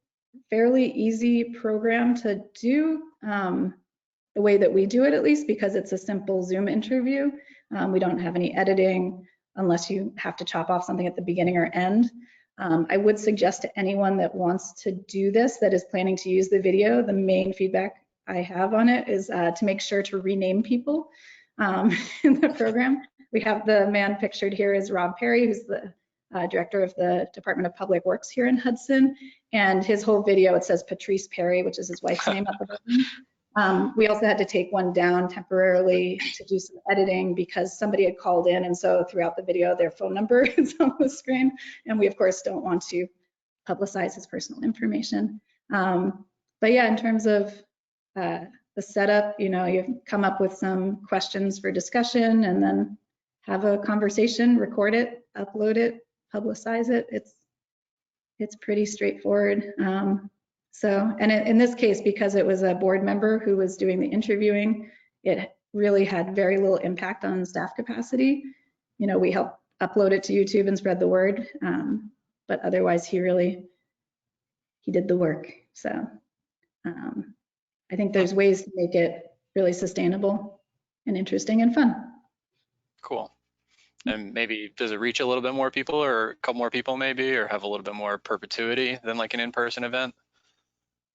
fairly easy program to do the way that we do it, at least, because it's a simple Zoom interview. We don't have any editing unless you have to chop off something at the beginning or end. I would suggest to anyone that wants to do this, that is planning to use the video, the main feedback I have on it is to make sure to rename people in the program. We have the man pictured here is Rob Perry, who's the director of the Department of Public Works here in Hudson. And his whole video, it says Patrice Perry, which is his wife's name at the bottom. We also had to take one down temporarily to do some editing because somebody had called in, and so throughout the video their phone number is on the screen, and we of course don't want to publicize his personal information. But yeah, in terms of the setup, you come up with some questions for discussion and then have a conversation, record it, upload it, publicize it. It's pretty straightforward. So, and in this case, because it was a board member who was doing the interviewing, it really had very little impact on staff capacity. We helped upload it to YouTube and spread the word, but otherwise he did the work. So I think there's ways to make it really sustainable and interesting and fun. Cool. And maybe does it reach a little bit more people, or a couple more people maybe, or have a little bit more perpetuity than like an in-person event?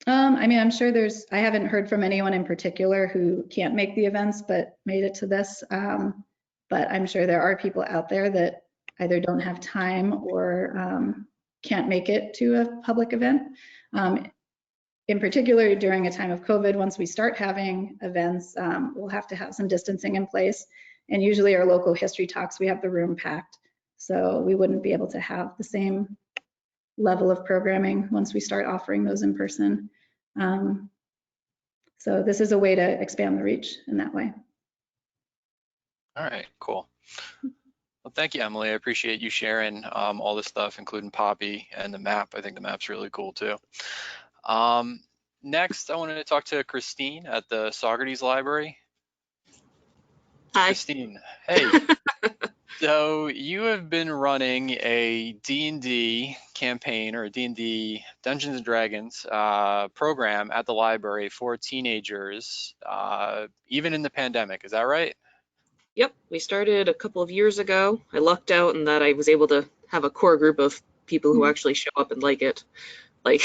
I mean, I'm sure I haven't heard from anyone in particular who can't make the events but made it to this. But I'm sure there are people out there that either don't have time or can't make it to a public event. In particular, during a time of COVID, once we start having events, we'll have to have some distancing in place. And usually our local history talks, we have the room packed. So we wouldn't be able to have the same level of programming once we start offering those in person. So this is a way to expand the reach in that way. All right, cool. Well, thank you, Emily. I appreciate you sharing all this stuff, including Poppy and the map. I think the map's really cool too. Next, I wanted to talk to Christine at the Socrates Library. Hi. Christine, hey. So you have been running a D&D campaign, or a D&D Dungeons and Dragons program at the library for teenagers, even in the pandemic. Is that right? Yep, we started a couple of years ago. I lucked out in that I was able to have a core group of people who actually show up and like it. Like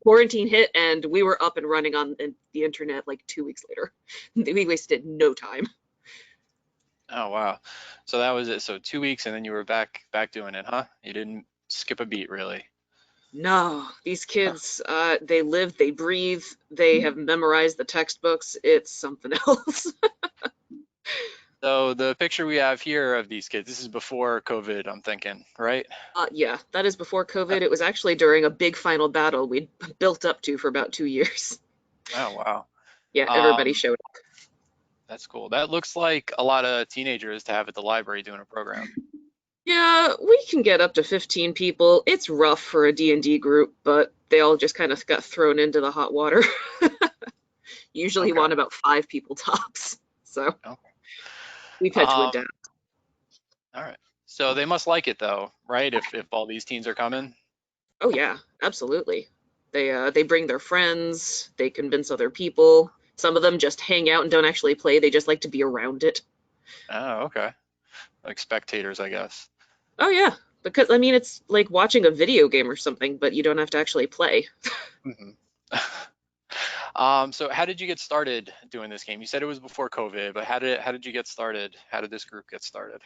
quarantine hit and we were up and running on the internet like 2 weeks later. We wasted no time. Oh, wow. So that was it. So 2 weeks and then you were back doing it, huh? You didn't skip a beat, really. No, these kids, they live, they breathe, they have memorized the textbooks. It's something else. So the picture we have here of these kids, this is before COVID, I'm thinking, right? Yeah, that is before COVID. It was actually during a big final battle we'd built up to for about 2 years. Oh, wow. Yeah, everybody showed up. That's cool. That looks like a lot of teenagers to have at the library doing a program. Yeah, we can get up to 15 people. It's rough for a D&D group, but they all just kind of got thrown into the hot water. Usually Okay. want about 5 people tops. So Okay. we've had to adapt. All right. So they must like it though, right? If all these teens are coming. Oh yeah, absolutely. They bring their friends, they convince other people. Some of them just hang out and don't actually play. They just like to be around it. Oh, okay. Like spectators, I guess. Oh yeah, because I mean it's like watching a video game or something, but you don't have to actually play. Mm-hmm. So how did you get started doing this game? You said it was before COVID, but how did you get started? How did this group get started?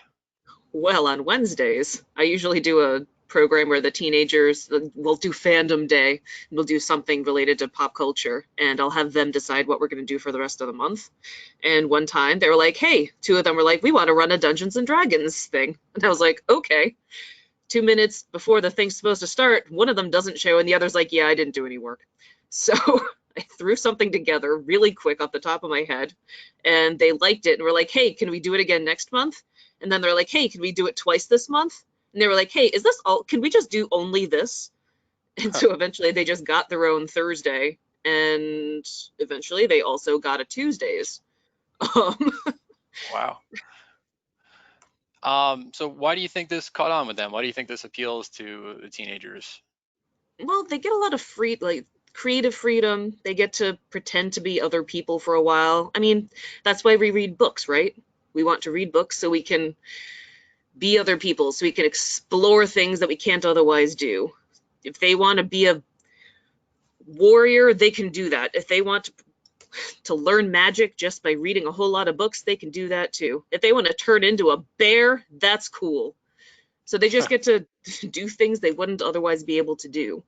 Well, on Wednesdays, I usually do a program where the teenagers will do fandom day, and we'll do something related to pop culture, and I'll have them decide what we're going to do for the rest of the month. And one time they were like, hey, 2 of them were like, we want to run a Dungeons and Dragons thing. And I was like, okay. 2 minutes before the thing's supposed to start, one of them doesn't show, and the other's like, yeah, I didn't do any work. So I threw something together really quick off the top of my head, and they liked it and were like, hey, can we do it again next month? And then they're like, hey, can we do it twice this month? And they were like, hey, is this all? Can we just do only this? And so eventually they just got their own Thursday, and eventually they also got a Tuesdays. Wow. So why do you think this caught on with them? Why do you think this appeals to the teenagers? Well, they get a lot of creative freedom. They get to pretend to be other people for a while. I mean, that's why we read books, right? We want to read books so we can be other people, so we can explore things that we can't otherwise do. If they want to be a warrior, they can do that. If they want to learn magic just by reading a whole lot of books, they can do that too. If they want to turn into a bear, that's cool. So they just get to do things they wouldn't otherwise be able to do.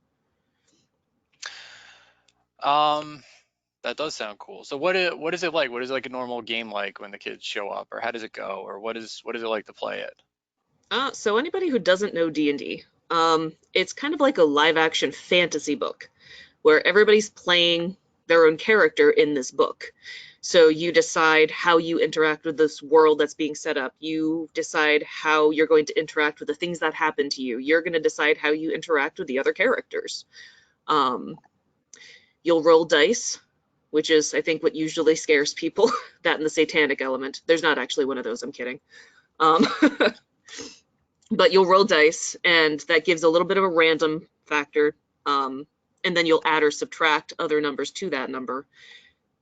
That does sound cool. So what is it like? What is like a normal game like when the kids show up, or how does it go, or what is it like to play it? So anybody who doesn't know D&D, it's kind of like a live action fantasy book where everybody's playing their own character in this book. So you decide how you interact with this world that's being set up. You decide how you're going to interact with the things that happen to you. You're going to decide how you interact with the other characters. You'll roll dice, which is, I think, what usually scares people, that and the satanic element. There's not actually one of those, I'm kidding. But you'll roll dice, and that gives a little bit of a random factor, and then you'll add or subtract other numbers to that number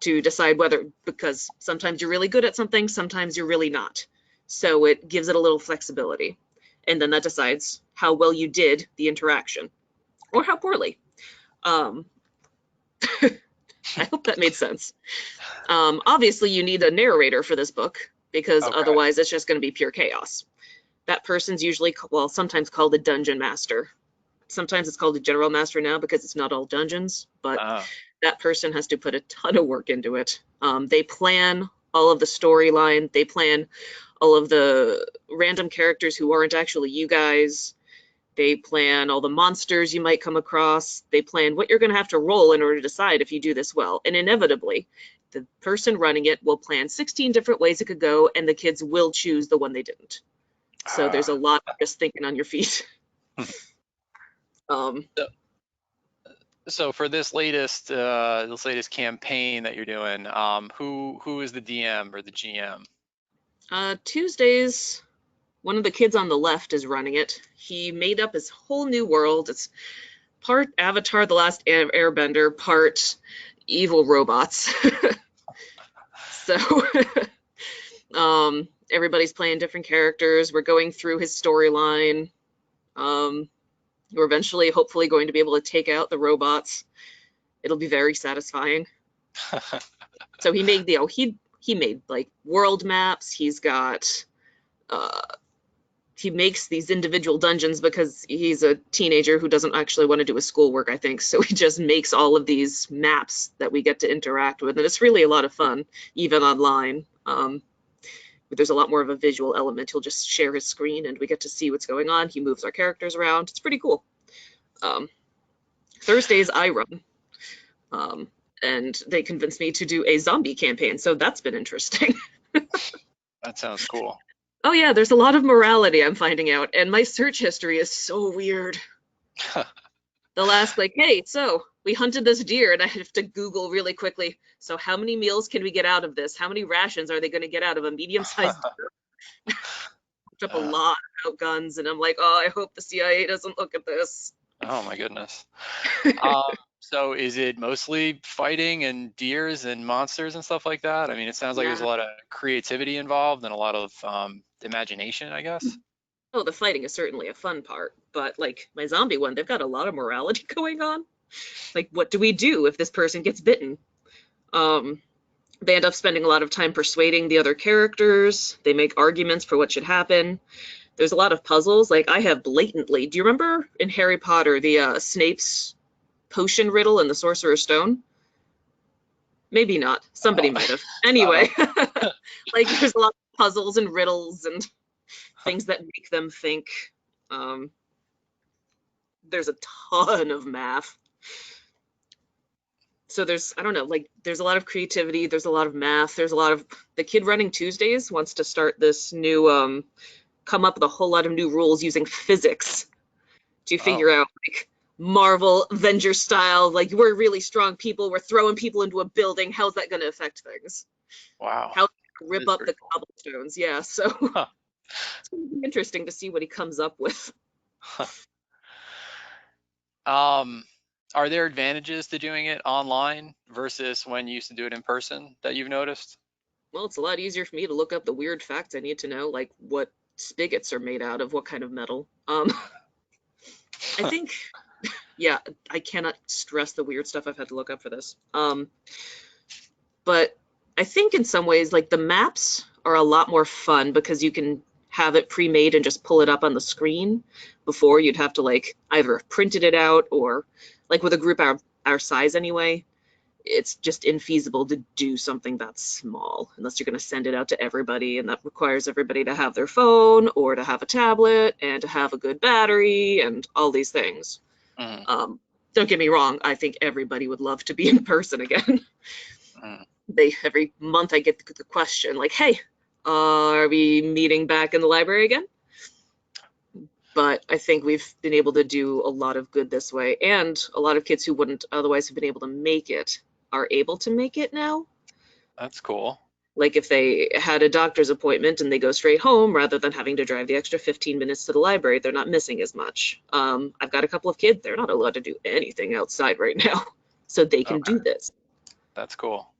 to decide whether, because sometimes you're really good at something, sometimes you're really not. So it gives it a little flexibility, and then that decides how well you did the interaction, or how poorly. I hope that made sense. Obviously, you need a narrator for this book, because otherwise it's just going to be pure chaos. That person's usually, well, sometimes called a dungeon master. Sometimes it's called a general master now because it's not all dungeons, but that person has to put a ton of work into it. They plan all of the storyline. They plan all of the random characters who aren't actually you guys. They plan all the monsters you might come across. They plan what you're going to have to roll in order to decide if you do this well. And inevitably, the person running it will plan 16 different ways it could go, and the kids will choose the one they didn't. So there's a lot of just thinking on your feet. So for this latest campaign that you're doing, who is the DM or the GM? Tuesdays, one of the kids on the left is running it. He made up his whole new world. It's part Avatar: The Last Airbender, part evil robots. So everybody's playing different characters. We're going through his storyline. We're eventually, hopefully, going to be able to take out the robots. It'll be very satisfying. So he made he made like world maps. He's got he makes these individual dungeons because he's a teenager who doesn't actually want to do his schoolwork, I think. So he just makes all of these maps that we get to interact with, and it's really a lot of fun, even online. But there's a lot more of a visual element. He'll just share his screen and we get to see what's going on. He moves our characters around. It's pretty cool. Thursdays I run, and they convinced me to do a zombie campaign, so that's been interesting. That sounds cool. Oh yeah, there's a lot of morality I'm finding out, and my search history is so weird. They'll ask like, hey, so we hunted this deer, and I have to Google really quickly, so how many meals can we get out of this? How many rations are they going to get out of a medium-sized deer? Looked up a lot about guns, and I'm like, oh, I hope the CIA doesn't look at this. Oh my goodness. So is it mostly fighting and deers and monsters and stuff like that? I mean, it sounds like there's a lot of creativity involved and a lot of imagination, I guess. Oh, the fighting is certainly a fun part, but like my zombie one, they've got a lot of morality going on. Like, what do we do if this person gets bitten? They end up spending a lot of time persuading the other characters. They make arguments for what should happen. There's a lot of puzzles. Like, I have blatantly, do you remember in Harry Potter, the Snape's potion riddle and the Sorcerer's Stone? Maybe not. Somebody might have. Anyway, like there's a lot of puzzles and riddles and things that make them think. There's a ton of math. So there's, I don't know, like there's a lot of creativity. There's a lot of math. There's a lot of, the kid running Tuesdays wants to start this new, come up with a whole lot of new rules using physics to figure out like Marvel Avenger style, like we're really strong people, we're throwing people into a building, how's that going to affect things? Wow. How rip up the cool. cobblestones? Yeah, so it's going to be interesting to see what he comes up with. Are there advantages to doing it online versus when you used to do it in person that you've noticed? Well, it's a lot easier for me to look up the weird facts I need to know, like what spigots are made out of, what kind of metal. I think, yeah, I cannot stress the weird stuff I've had to look up for this. But I think in some ways, like the maps are a lot more fun because you can have it pre-made and just pull it up on the screen. Before you'd have to like either have printed it out or like with a group our size anyway, it's just infeasible to do something that small unless you're going to send it out to everybody, and that requires everybody to have their phone or to have a tablet and to have a good battery and all these things. Don't get me wrong, I think everybody would love to be in person again. Every month I get the question like, hey, are we meeting back in the library again? But I think we've been able to do a lot of good this way, and a lot of kids who wouldn't otherwise have been able to make it are able to make it now. That's cool. Like if they had a doctor's appointment and they go straight home rather than having to drive the extra 15 minutes to the library, they're not missing as much. I've got a couple of kids, they're not allowed to do anything outside right now, so they can do this. That's cool.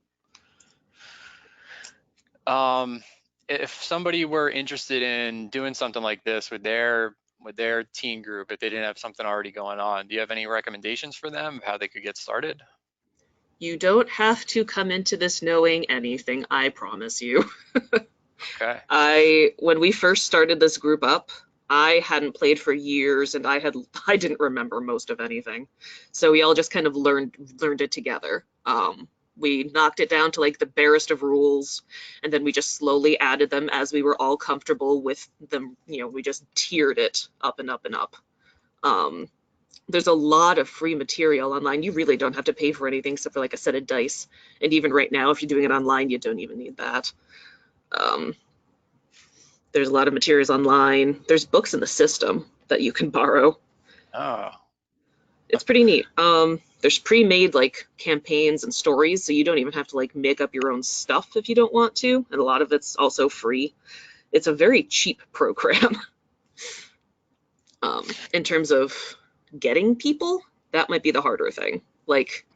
If somebody were interested in doing something like this with their teen group, if they didn't have something already going on, do you have any recommendations for them of how they could get started? You don't have to come into this knowing anything, I promise you. Okay. When we first started this group up, I hadn't played for years and I didn't remember most of anything. So we all just kind of learned it together. We knocked it down to like the barest of rules, and then we just slowly added them as we were all comfortable with them. You know, we just tiered it up and up and up. There's a lot of free material online. You really don't have to pay for anything except for like a set of dice. And even right now, if you're doing it online, you don't even need that. There's a lot of materials online. There's books in the system that you can borrow. Oh, It's pretty neat. There's pre-made like campaigns and stories, so you don't even have to like make up your own stuff if you don't want to. And a lot of it's also free. It's a very cheap program. In terms of getting people, that might be the harder thing. Like,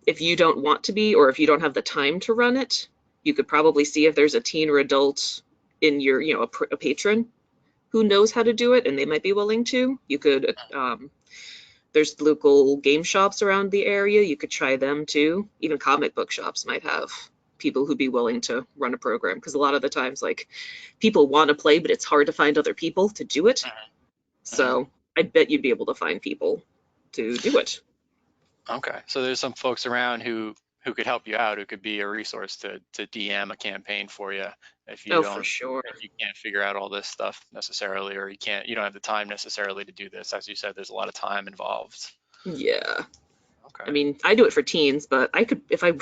if you don't want to be, or if you don't have the time to run it, you could probably see if there's a teen or adult in your, you know, a patron who knows how to do it, and they might be willing to. You could, there's local game shops around the area. You could try them too. Even comic book shops might have people who'd be willing to run a program, because a lot of the times, like, people want to play, but it's hard to find other people to do it. So I bet you'd be able to find people to do it. okay. So there's some folks around who could help you out, who could be a resource to DM a campaign for you if you For sure. if you can't figure out all this stuff necessarily, or you don't have the time necessarily to do this. As you said, there's a lot of time involved. Yeah. Okay. I mean, I do it for teens, but I could, if I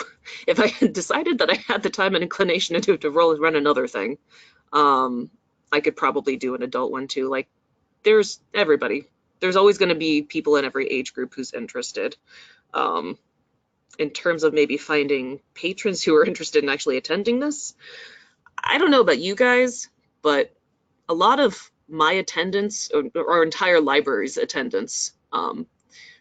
had decided that I had the time and inclination to run another thing, I could probably do an adult one too. Like, there's everybody. There's always going to be people in every age group who's interested. In terms of maybe finding patrons who are interested in actually attending this, I don't know about you guys, but a lot of my attendance, or our entire library's attendance,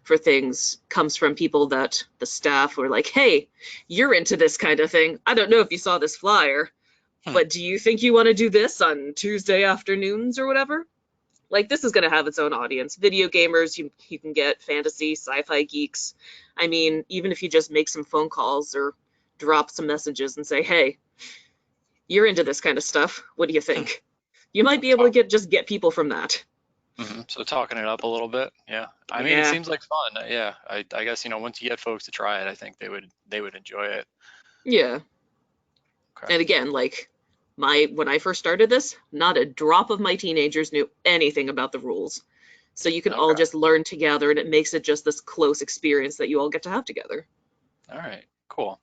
for things comes from people that the staff were like, hey, you're into this kind of thing. I don't know if you saw this flyer, but do you think you want to do this on Tuesday afternoons or whatever? Like, this is going to have its own audience. Video gamers, you can get fantasy, sci-fi geeks. I mean, even if you just make some phone calls or drop some messages and say, hey, you're into this kind of stuff. What do you think? You might be able to get people from that. So talking it up a little bit. Yeah. I mean, it seems like fun. Yeah. I guess, you know, once you get folks to try it, I think they would enjoy it. Yeah. Okay. And again, like, when I first started this, not a drop of my teenagers knew anything about the rules. So you can all just learn together, and it makes it just this close experience that you all get to have together. All right, cool.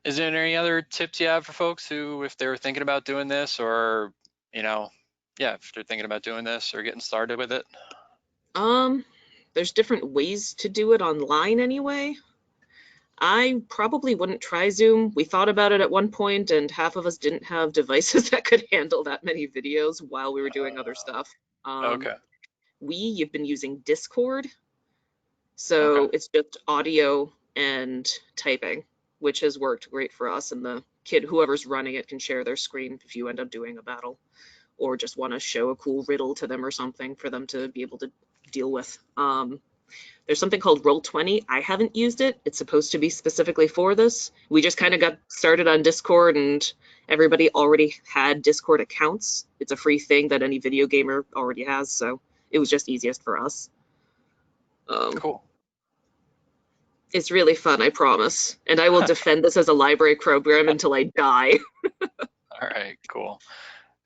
Is there any other tips you have for folks who, if they were thinking about doing this, or, you know, if they're thinking about doing this or getting started with it? There's different ways to do it online anyway. I probably wouldn't try Zoom. We thought about it at one point, and half of us didn't have devices that could handle that many videos while we were doing other stuff. You've been using Discord. So it's just audio and typing, which has worked great for us. And the kid, whoever's running it, can share their screen if you end up doing a battle, or just want to show a cool riddle to them or something for them to be able to deal with. There's something called Roll20. I haven't used it. It's supposed to be specifically for this. We just kind of got started on Discord, and everybody already had Discord accounts. It's a free thing that any video gamer already has, so it was just easiest for us. Cool. It's really fun, I promise. And I will defend this as a library program until I die. All right, cool.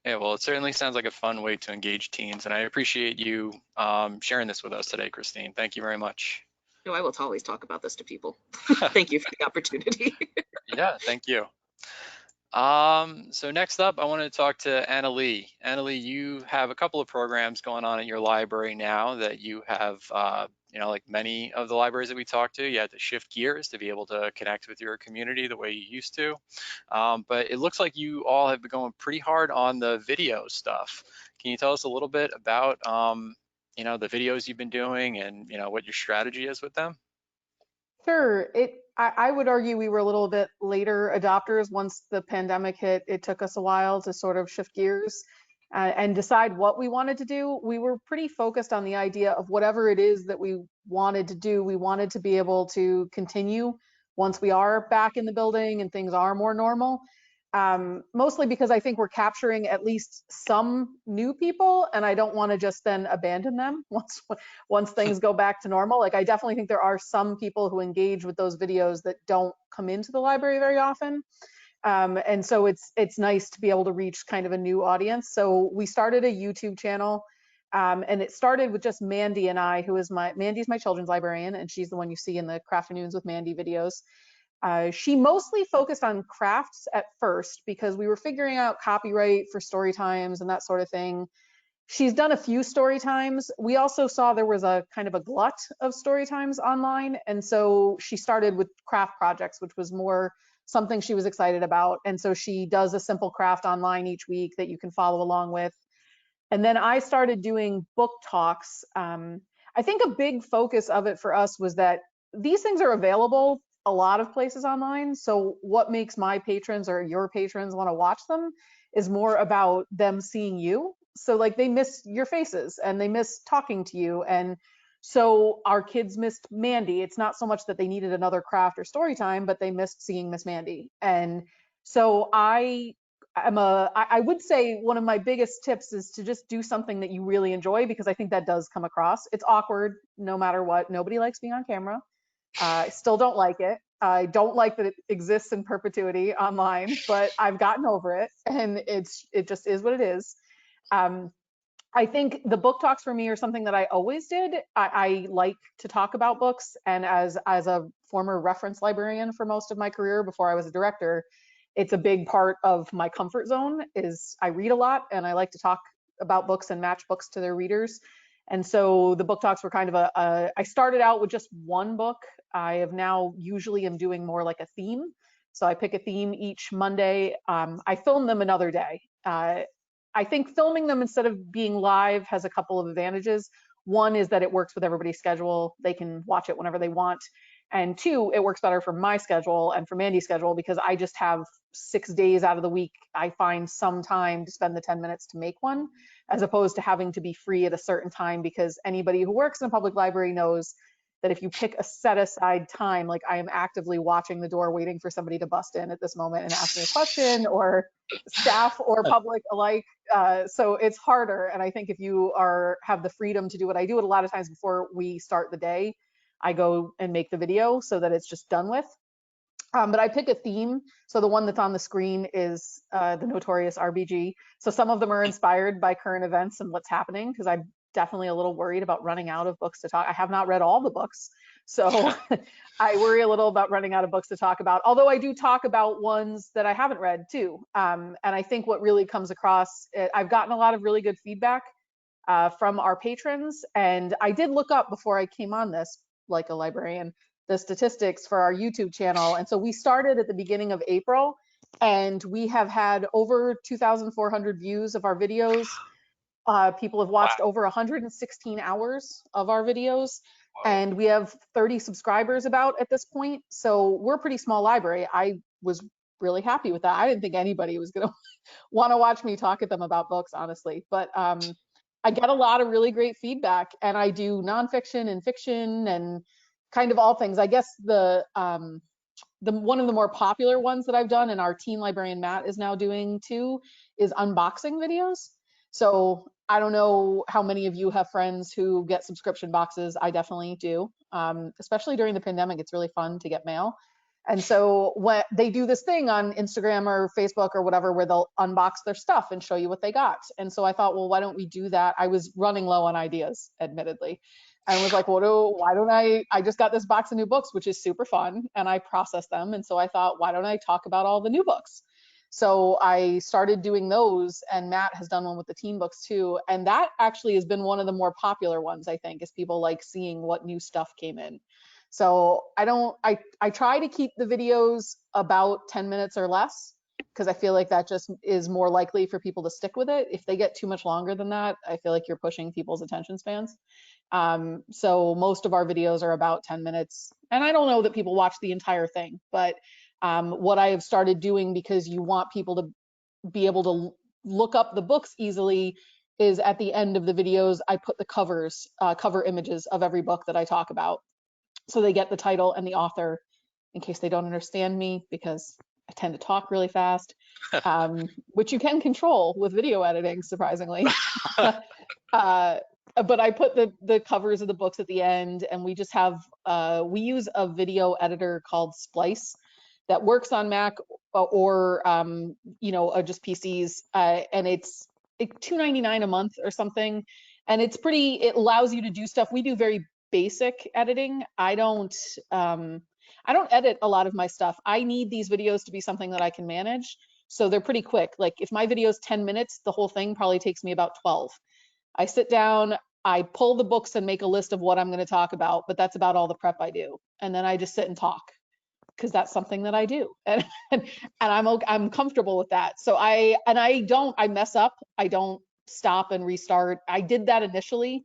Yeah, well, it certainly sounds like a fun way to engage teens, and I appreciate you sharing this with us today, Christine. Thank you very much. No, I will always talk about this to people. Thank you for the opportunity. Yeah, thank you. So next up, I want to talk to Anna Lee. Anna Lee, you have a couple of programs going on at your library now that you have, you know, like many of the libraries that we talked to, you had to shift gears to be able to connect with your community the way you used to. But it looks like you all have been going pretty hard on the video stuff. Can you tell us a little bit about, you know, the videos you've been doing and, you know, what your strategy is with them? Sure. I would argue we were a little bit later adopters. Once the pandemic hit, it took us a while to sort of shift gears and decide what we wanted to do. We were pretty focused on the idea of whatever it is that we wanted to do. We wanted to be able to continue once we are back in the building and things are more normal. Mostly because I think we're capturing at least some new people, and I don't want to just then abandon them once things go back to normal. Like, I definitely think there are some people who engage with those videos that don't come into the library very often. And so it's nice to be able to reach kind of a new audience. So we started a YouTube channel And it started with just Mandy and I, Mandy's my children's librarian, and she's the one you see in the Crafternoons with Mandy videos. She mostly focused on crafts at first because we were figuring out copyright for story times and that sort of thing. She's done a few story times. We also saw there was a kind of a glut of story times online. And so she started with craft projects, which was more something she was excited about. And so she does a simple craft online each week that you can follow along with. And then I started doing book talks. I think a big focus of it for us was that these things are available a lot of places online. So what makes my patrons or your patrons want to watch them is more about them seeing you. So like they miss your faces and they miss talking to you. And so our kids missed Mandy. It's not so much that they needed another craft or story time, but they missed seeing Miss Mandy. And so I would say one of my biggest tips is to just do something that you really enjoy, because I think that does come across. It's awkward no matter what. Nobody likes being on camera. I still don't like it. I don't like that it exists in perpetuity online, but I've gotten over it, and it just is what it is. I think the book talks for me are something that I always did. I like to talk about books, and as a former reference librarian for most of my career before I was a director, it's a big part of my comfort zone. Is I read a lot and I like to talk about books and match books to their readers. And so the book talks were kind of I started out with just one book. I have now usually am doing more like a theme. So I pick a theme each Monday. I film them another day. I think filming them instead of being live has a couple of advantages. One is that it works with everybody's schedule. They can watch it whenever they want. And two, it works better for my schedule and for Mandy's schedule, because I just have 6 days out of the week, I find some time to spend the 10 minutes to make one, as opposed to having to be free at a certain time, because anybody who works in a public library knows that if you pick a set aside time, like I am actively watching the door waiting for somebody to bust in at this moment and ask me a question, or staff or public alike. So it's harder. And I think if you have the freedom to do what I do, it a lot of times before we start the day, I go and make the video so that it's just done with. But I pick a theme. So the one that's on the screen is the notorious RBG. So some of them are inspired by current events and what's happening, because I'm definitely a little worried about running out of books to talk. I have not read all the books, so I worry a little about running out of books to talk about, although I do talk about ones that I haven't read too. And I think what really comes across, I've gotten a lot of really good feedback from our patrons. And I did look up before I came on this, like a librarian, the statistics for our YouTube channel. And so we started at the beginning of April, and we have had over 2,400 views of our videos. People have watched over 116 hours of our videos, and we have 30 subscribers about at this point. So we're a pretty small library. I was really happy with that. I didn't think anybody was going to want to watch me talk at them about books, honestly. But I get a lot of really great feedback, and I do nonfiction and fiction and kind of all things. I guess the one of the more popular ones that I've done, and our teen librarian Matt is now doing too, is unboxing videos. So I don't know how many of you have friends who get subscription boxes. I definitely do. Especially during the pandemic, it's really fun to get mail. And so when they do this thing on Instagram or Facebook or whatever, where they'll unbox their stuff and show you what they got. And so I thought, well, why don't we do that? I was running low on ideas, admittedly, and was like, why don't I just got this box of new books, which is super fun, and I process them. And so I thought, why don't I talk about all the new books? So I started doing those, and Matt has done one with the teen books too. And that actually has been one of the more popular ones, I think, is people like seeing what new stuff came in. So I try to keep the videos about 10 minutes or less, because I feel like that just is more likely for people to stick with it. If they get too much longer than that, I feel like you're pushing people's attention spans. So most of our videos are about 10 minutes. And I don't know that people watch the entire thing, but what I have started doing, because you want people to be able to look up the books easily, is at the end of the videos, I put the cover images of every book that I talk about. So they get the title and the author, in case they don't understand me, because I tend to talk really fast, which you can control with video editing, surprisingly. But I put the covers of the books at the end, and we just have, we use a video editor called Splice that works on Mac or just PCs, and it's $2.99 a month or something. And it's pretty, it allows you to do stuff. We do very basic editing. I don't edit a lot of my stuff. I need these videos to be something that I can manage. So they're pretty quick. Like if my video is 10 minutes, the whole thing probably takes me about 12. I sit down, I pull the books and make a list of what I'm going to talk about, but that's about all the prep I do. And then I just sit and talk because that's something that I do. And I'm comfortable with that. So I mess up. I don't stop and restart. I did that initially.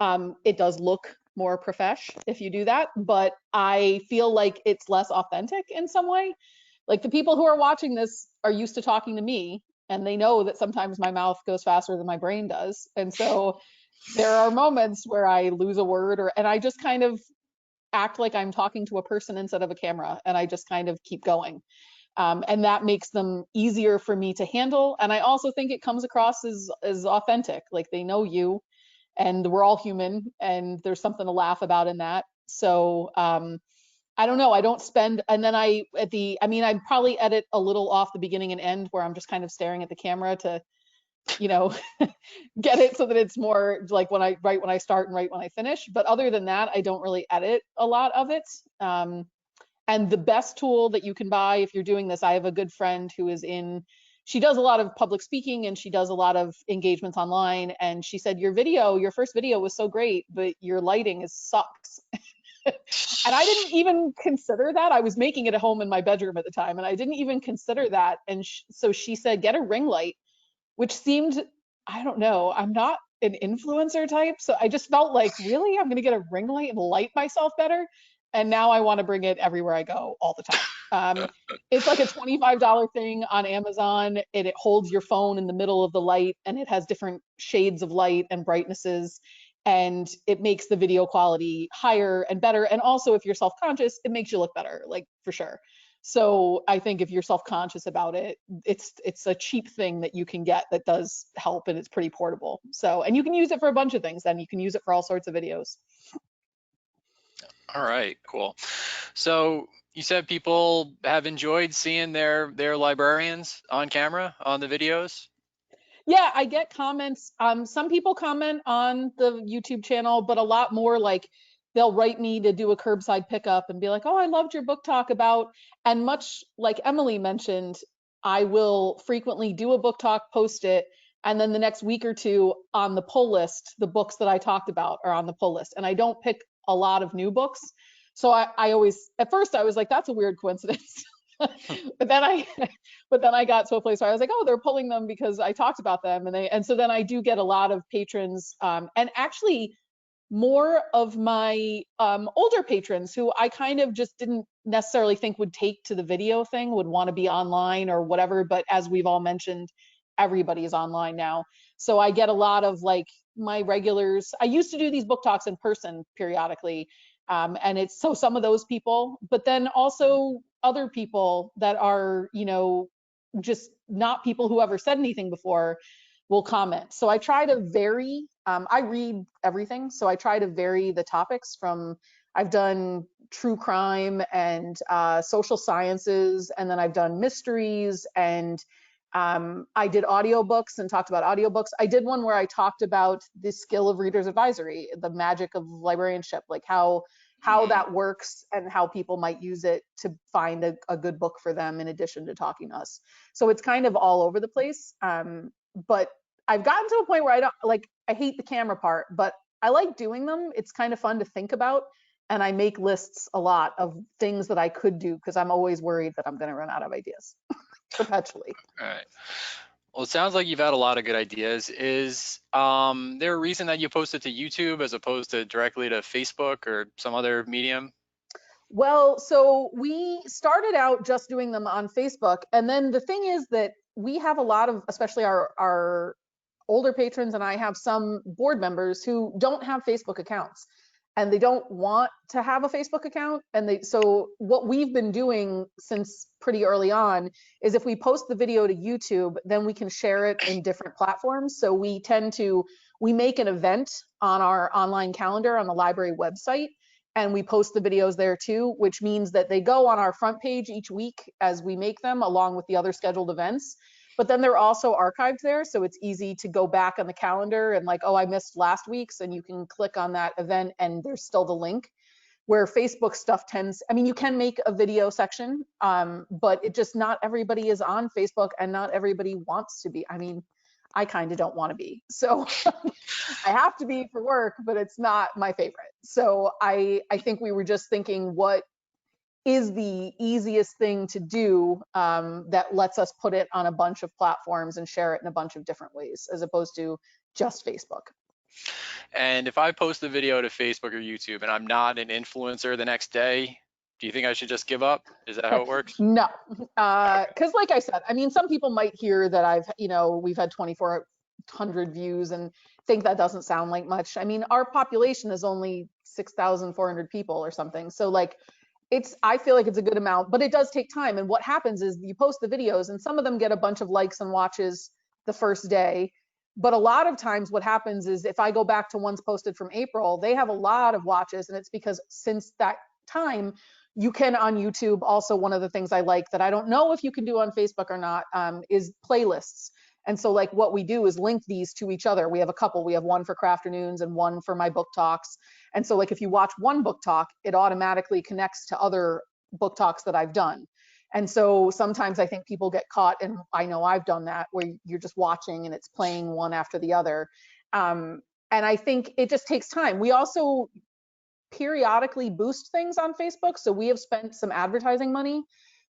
It does look more profesh if you do that, but I feel like it's less authentic in some way. Like the people who are watching this are used to talking to me, and they know that sometimes my mouth goes faster than my brain does. And so there are moments where I lose a word and I just kind of act like I'm talking to a person instead of a camera, and I just kind of keep going. And that makes them easier for me to handle. And I also think it comes across as authentic, like they know you, and we're all human, and there's something to laugh about in that. So I don't know. I don't spend, and then I probably edit a little off the beginning and end where I'm just kind of staring at the camera to, get it so that it's more like when I start and right when I finish. But other than that, I don't really edit a lot of it. And the best tool that you can buy if you're doing this, I have a good friend who she does a lot of public speaking and she does a lot of engagements online. And she said, your first video was so great, but your lighting sucks. And I didn't even consider that. I was making it at home in my bedroom at the time, and I didn't even consider that. And so she said, get a ring light, which seemed, I don't know, I'm not an influencer type. So I just felt like, really, I'm going to get a ring light and light myself better. And now I want to bring it everywhere I go all the time. It's like a $25 thing on Amazon, and it holds your phone in the middle of the light, and it has different shades of light and brightnesses. And it makes the video quality higher and better. And also, if you're self-conscious, it makes you look better, like for sure. So I think if you're self-conscious about it, it's a cheap thing that you can get that does help, and it's pretty portable. So, and you can use it for a bunch of things. Then you can use it for all sorts of videos. All right, cool. So you said people have enjoyed seeing their librarians on camera on the videos? Yeah, I get comments. Some people comment on the YouTube channel, but a lot more like they'll write me to do a curbside pickup and be like, oh, I loved your book talk about, and much like Emily mentioned, I will frequently do a book talk, post it, and then the next week or two on the pull list, the books that I talked about are on the pull list. And I don't pick a lot of new books. So I always, at first I was like, that's a weird coincidence. But then I got to a place where I was like, oh, they're pulling them because I talked about them. And so then I do get a lot of patrons, and actually more of my older patrons who I kind of just didn't necessarily think would take to the video thing, would want to be online or whatever. But as we've all mentioned, everybody is online now. So I get a lot of like my regulars. I used to do these book talks in person periodically. And it's so some of those people, but then also other people that are, just not people who ever said anything before will comment. So I try to vary. I read everything. So I try to vary the topics I've done true crime and social sciences, and then I've done mysteries, and I did audiobooks and talked about audiobooks. I did one where I talked about the skill of reader's advisory, the magic of librarianship, like how that works and how people might use it to find a good book for them in addition to talking to us. So it's kind of all over the place. But I've gotten to a point where I hate the camera part, but I like doing them. It's kind of fun to think about. And I make lists a lot of things that I could do because I'm always worried that I'm going to run out of ideas perpetually. All right. Well, it sounds like you've had a lot of good ideas. Is there a reason that you posted to YouTube as opposed to directly to Facebook or some other medium? Well, so we started out just doing them on Facebook. And then the thing is that we have a lot of, especially our older patrons, and I have some board members who don't have Facebook accounts, and they don't want to have a Facebook account. And so what we've been doing since pretty early on is if we post the video to YouTube, then we can share it in different platforms. So we make an event on our online calendar on the library website, and we post the videos there too, which means that they go on our front page each week as we make them along with the other scheduled events. but then they're also archived there. So it's easy to go back on the calendar and like, oh, I missed last week's, and you can click on that event and there's still the link. Where Facebook stuff tends, I mean, you can make a video section, but it just, not everybody is on Facebook and not everybody wants to be. I mean, I kind of don't want to be. So I have to be for work, but it's not my favorite. So I think we were just thinking, what is the easiest thing to do that lets us put it on a bunch of platforms and share it in a bunch of different ways, as opposed to just Facebook. And if I post a video to Facebook or YouTube and I'm not an influencer the next day, do you think I should just give up? Is that how it works? No, because like I said, I mean, some people might hear that we've had 2,400 views and think that doesn't sound like much. I mean, our population is only 6,400 people or something. So like, I feel like it's a good amount, but it does take time. And what happens is you post the videos and some of them get a bunch of likes and watches the first day. But a lot of times what happens is if I go back to ones posted from April, they have a lot of watches. And it's because since that time, you can on YouTube, also one of the things I like that I don't know if you can do on Facebook or not, is playlists. And so like what we do is link these to each other. We have a couple, we have one for Crafternoons and one for my book talks. And so like if you watch one book talk, it automatically connects to other book talks that I've done. And so sometimes I think people get caught, and I know I've done that, where you're just watching and it's playing one after the other. And I think it just takes time. We also periodically boost things on Facebook. So we have spent some advertising money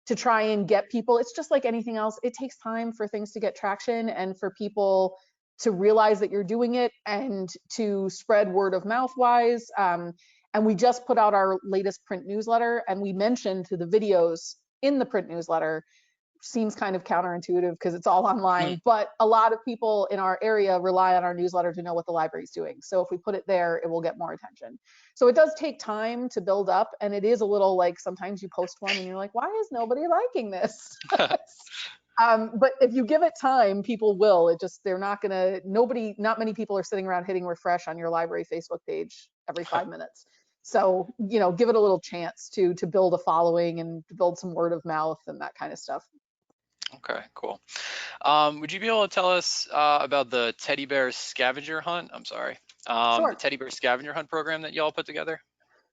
to try and get people. It's just like anything else. It takes time for things to get traction and for people to realize that you're doing it and to spread word of mouth wise. And we just put out our latest print newsletter, and we mentioned to the videos in the print newsletter. Seems kind of counterintuitive because it's all online, but a lot of people in our area rely on our newsletter to know what the library's doing. So if we put it there, it will get more attention. So it does take time to build up, and it is a little like sometimes you post one and you're like, why is nobody liking this? But if you give it time, people will. It just, they're not gonna, not many people are sitting around hitting refresh on your library Facebook page every 5 minutes. So, give it a little chance to build a following and to build some word of mouth and that kind of stuff. Okay, cool. Would you be able to tell us about the teddy bear scavenger hunt? I'm sorry. Sure. The teddy bear scavenger hunt program that y'all put together?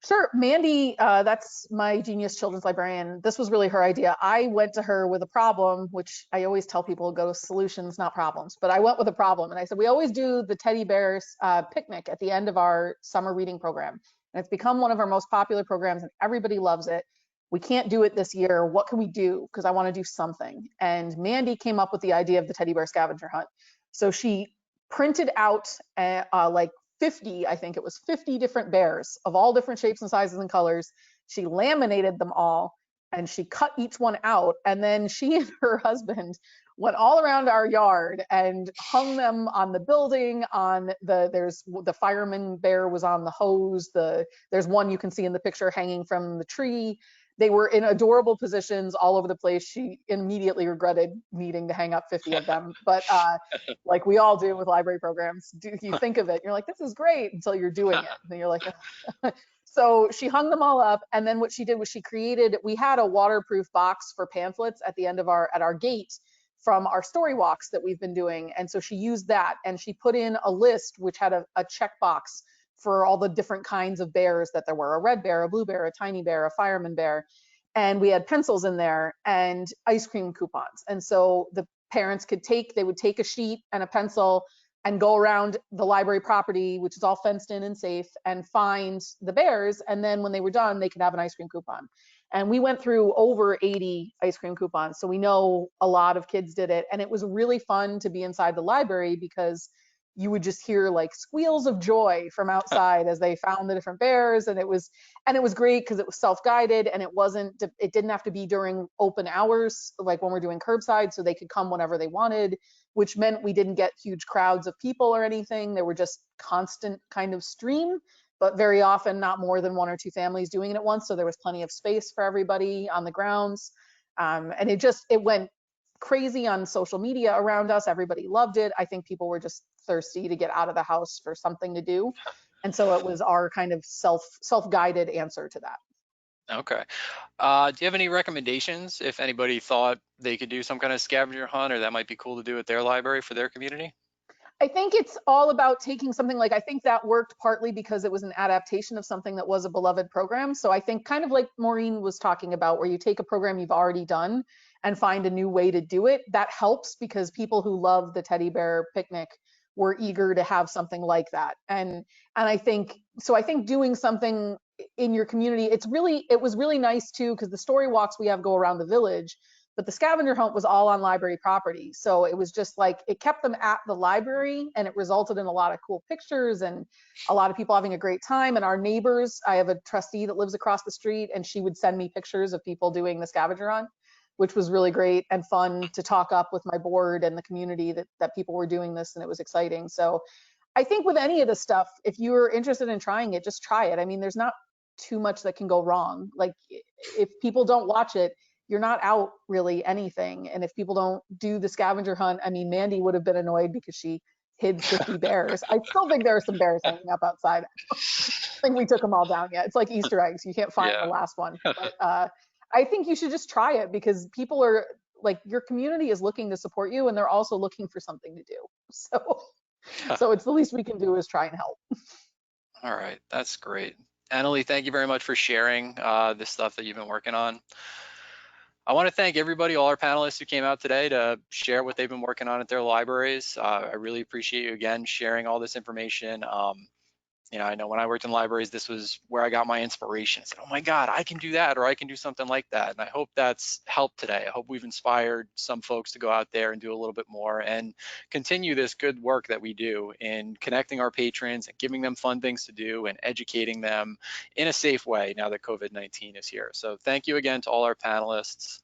Sure. Mandy, that's my genius children's librarian. This was really her idea. I went to her with a problem, which I always tell people go to solutions, not problems. But I went with a problem. And I said, we always do the teddy bears picnic at the end of our summer reading program. And it's become one of our most popular programs and everybody loves it. We can't do it this year. What can we do? Because I want to do something. And Mandy came up with the idea of the teddy bear scavenger hunt. So she printed out like 50, I think it was 50 different bears of all different shapes and sizes and colors. She laminated them all and she cut each one out. And then she and her husband went all around our yard and hung them on the building, there's the fireman bear was on the hose. There's one you can see in the picture hanging from the tree. They were in adorable positions all over the place. She immediately regretted needing to hang up 50 of them. But like we all do with library programs, you think of it, you're like, this is great until you're doing it. And you're like, so she hung them all up. And then what she did was we had a waterproof box for pamphlets at the end of at our gate from our story walks that we've been doing. And so she used that and she put in a list which had a checkbox for all the different kinds of bears that there were: a red bear, a blue bear, a tiny bear, a fireman bear. And we had pencils in there and ice cream coupons. And so the parents they would take a sheet and a pencil and go around the library property, which is all fenced in and safe, and find the bears. And then when they were done, they could have an ice cream coupon. And we went through over 80 ice cream coupons. So we know a lot of kids did it. And it was really fun to be inside the library because you would just hear like squeals of joy from outside as they found the different bears. And it was great because it was self-guided and it didn't have to be during open hours, like when we're doing curbside, so they could come whenever they wanted, which meant we didn't get huge crowds of people or anything. They were just constant kind of stream, but very often not more than 1 or 2 families doing it at once. So there was plenty of space for everybody on the grounds. And it went crazy on social media around us. Everybody loved it. I think people were just thirsty to get out of the house for something to do. And so it was our kind of self-guided answer to that. Okay. Do you have any recommendations if anybody thought they could do some kind of scavenger hunt or that might be cool to do at their library for their community? I think it's all about taking something like, I think that worked partly because it was an adaptation of something that was a beloved program. So I think kind of like Maureen was talking about, where you take a program you've already done and find a new way to do it. That helps because people who love the teddy bear picnic were eager to have something like that. And I think, so I think doing something in your community, it was really nice too, because the story walks we have go around the village, but the scavenger hunt was all on library property. So it was just like, it kept them at the library and it resulted in a lot of cool pictures and a lot of people having a great time. And our neighbors, I have a trustee that lives across the street and she would send me pictures of people doing the scavenger hunt, which was really great and fun to talk up with my board and the community that people were doing this, and it was exciting. So I think with any of this stuff, if you're interested in trying it, just try it. I mean, there's not too much that can go wrong. Like if people don't watch it, you're not out really anything. And if people don't do the scavenger hunt, I mean, Mandy would have been annoyed because she hid 50 bears. I still think there are some bears hanging up outside. I think we took them all down yet. It's like Easter eggs. You can't find Yeah. the last one. But I think you should just try it because people are like, your community is looking to support you and they're also looking for something to do. So it's the least we can do is try and help. All right, that's great. Annalie, thank you very much for sharing this stuff that you've been working on. I want to thank everybody, all our panelists who came out today to share what they've been working on at their libraries. I really appreciate you again sharing all this information. You know, I know when I worked in libraries, this was where I got my inspiration. I said, oh my God, I can do that, or I can do something like that. And I hope that's helped today. I hope we've inspired some folks to go out there and do a little bit more and continue this good work that we do in connecting our patrons and giving them fun things to do and educating them in a safe way now that COVID-19 is here. So thank you again to all our panelists.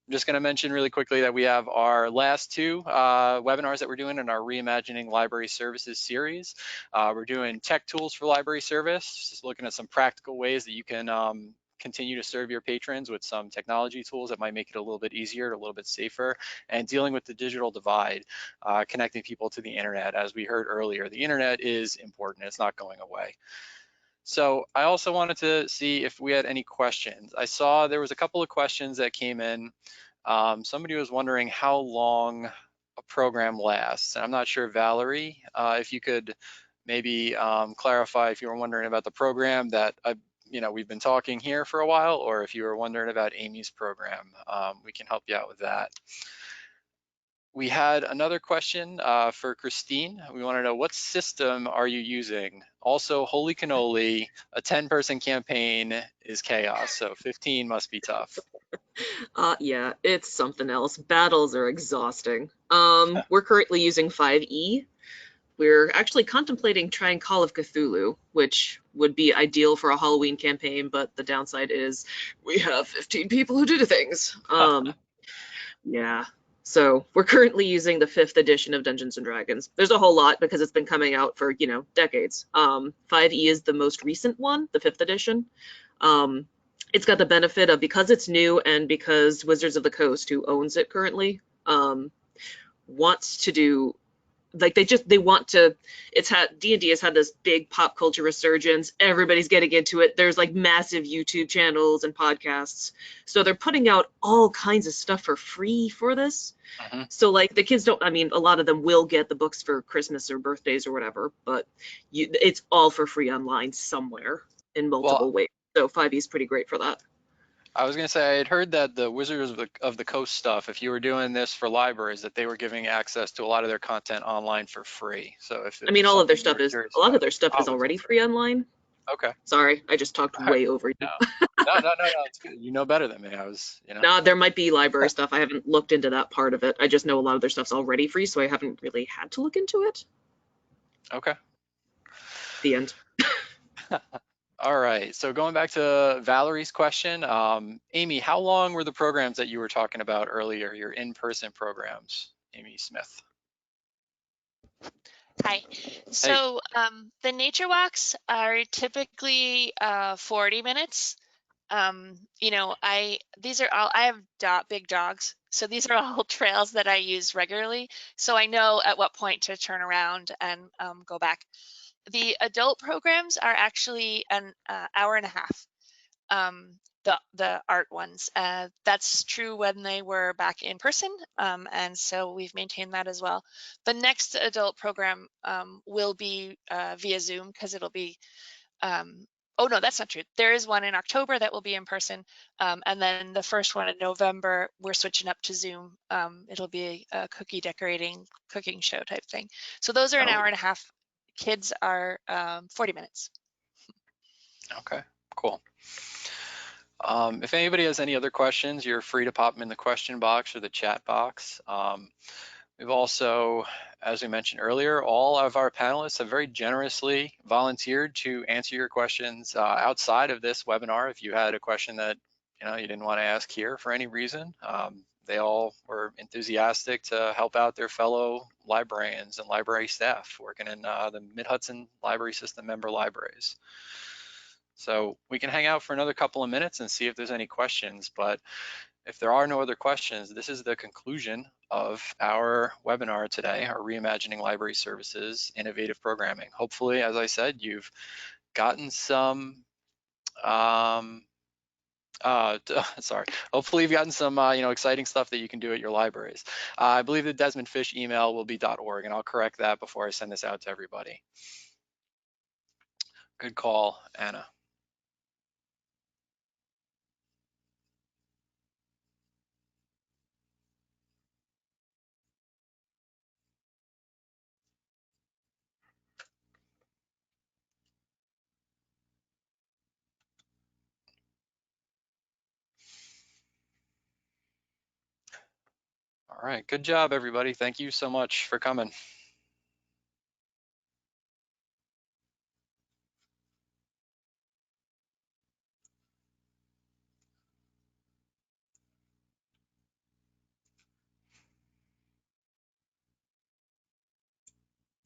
I'm just going to mention really quickly that we have our last two webinars that we're doing in our Reimagining Library Services series. We're doing tech tools for library service, just looking at some practical ways that you can continue to serve your patrons with some technology tools that might make it a little bit easier, a little bit safer, and dealing with the digital divide, connecting people to the internet. As we heard earlier, the internet is important. It's not going away. So I also wanted to see if we had any questions. I saw there was a couple of questions that came in. Somebody was wondering how long a program lasts. And I'm not sure, Valerie, if you could maybe clarify if you were wondering about the program that we've been talking here for a while, or if you were wondering about Amy's program. We can help you out with that. We had another question for Christine. We want to know, what system are you using? Also, holy cannoli, a 10-person campaign is chaos, so 15 must be tough. Yeah, it's something else. Battles are exhausting. We're currently using 5e. We're actually contemplating trying Call of Cthulhu, which would be ideal for a Halloween campaign, but the downside is we have 15 people who do things. Yeah. So we're currently using the 5th edition of Dungeons and Dragons. There's a whole lot because it's been coming out for, decades. 5e is the most recent one, the 5th edition. It's got the benefit of, because it's new and because Wizards of the Coast, who owns it currently, wants to do, like, they want to, D&D has had this big pop culture resurgence. Everybody's getting into it. There's like massive YouTube channels and podcasts. So they're putting out all kinds of stuff for free for this. So like the kids a lot of them will get the books for Christmas or birthdays or whatever, but it's all for free online somewhere in multiple ways. So 5e is pretty great for that. I was going to say, I had heard that the Wizards of the Coast stuff, if you were doing this for libraries, that they were giving access to a lot of their content online for free. So if all of their stuff is, a lot of their stuff is already free online. Okay. Sorry, I just talked way over you. No, it's good. You know better than me. No, there might be library stuff. I haven't looked into that part of it. I just know a lot of their stuff's already free, so I haven't really had to look into it. Okay. The end. All right, so going back to Valerie's question, Amy, how long were the programs that you were talking about earlier, your in-person programs, Amy Smith? Hi. So the nature walks are typically 40 minutes. I have big dogs, so these are all trails that I use regularly. So I know at what point to turn around and go back. The adult programs are actually an hour and a half. the art ones. That's true when they were back in person, and so we've maintained that as well. The next adult program will be via Zoom, because it'll be, oh no, that's not true. There is one in October that will be in person, and then the first one in November, we're switching up to Zoom. It'll be a cookie decorating, cooking show type thing. So those are an hour and a half. Kids are 40 minutes. Okay, cool. If anybody has any other questions, you're free to pop them in the question box or the chat box. We've also, as we mentioned earlier, all of our panelists have very generously volunteered to answer your questions outside of this webinar. If you had a question that you didn't want to ask here for any reason, they all were enthusiastic to help out their fellow librarians and library staff working in the Mid-Hudson Library System member libraries. So we can hang out for another couple of minutes and see if there's any questions, but if there are no other questions, this is the conclusion of our webinar today, our Reimagining Library Services Innovative Programming. Hopefully, as I said, you've gotten some, hopefully you've gotten some exciting stuff that you can do at your libraries. I believe the Desmond Fish email will be .org, and I'll correct that before I send this out to everybody. Good call, Anna. All right, good job, everybody. Thank you so much for coming.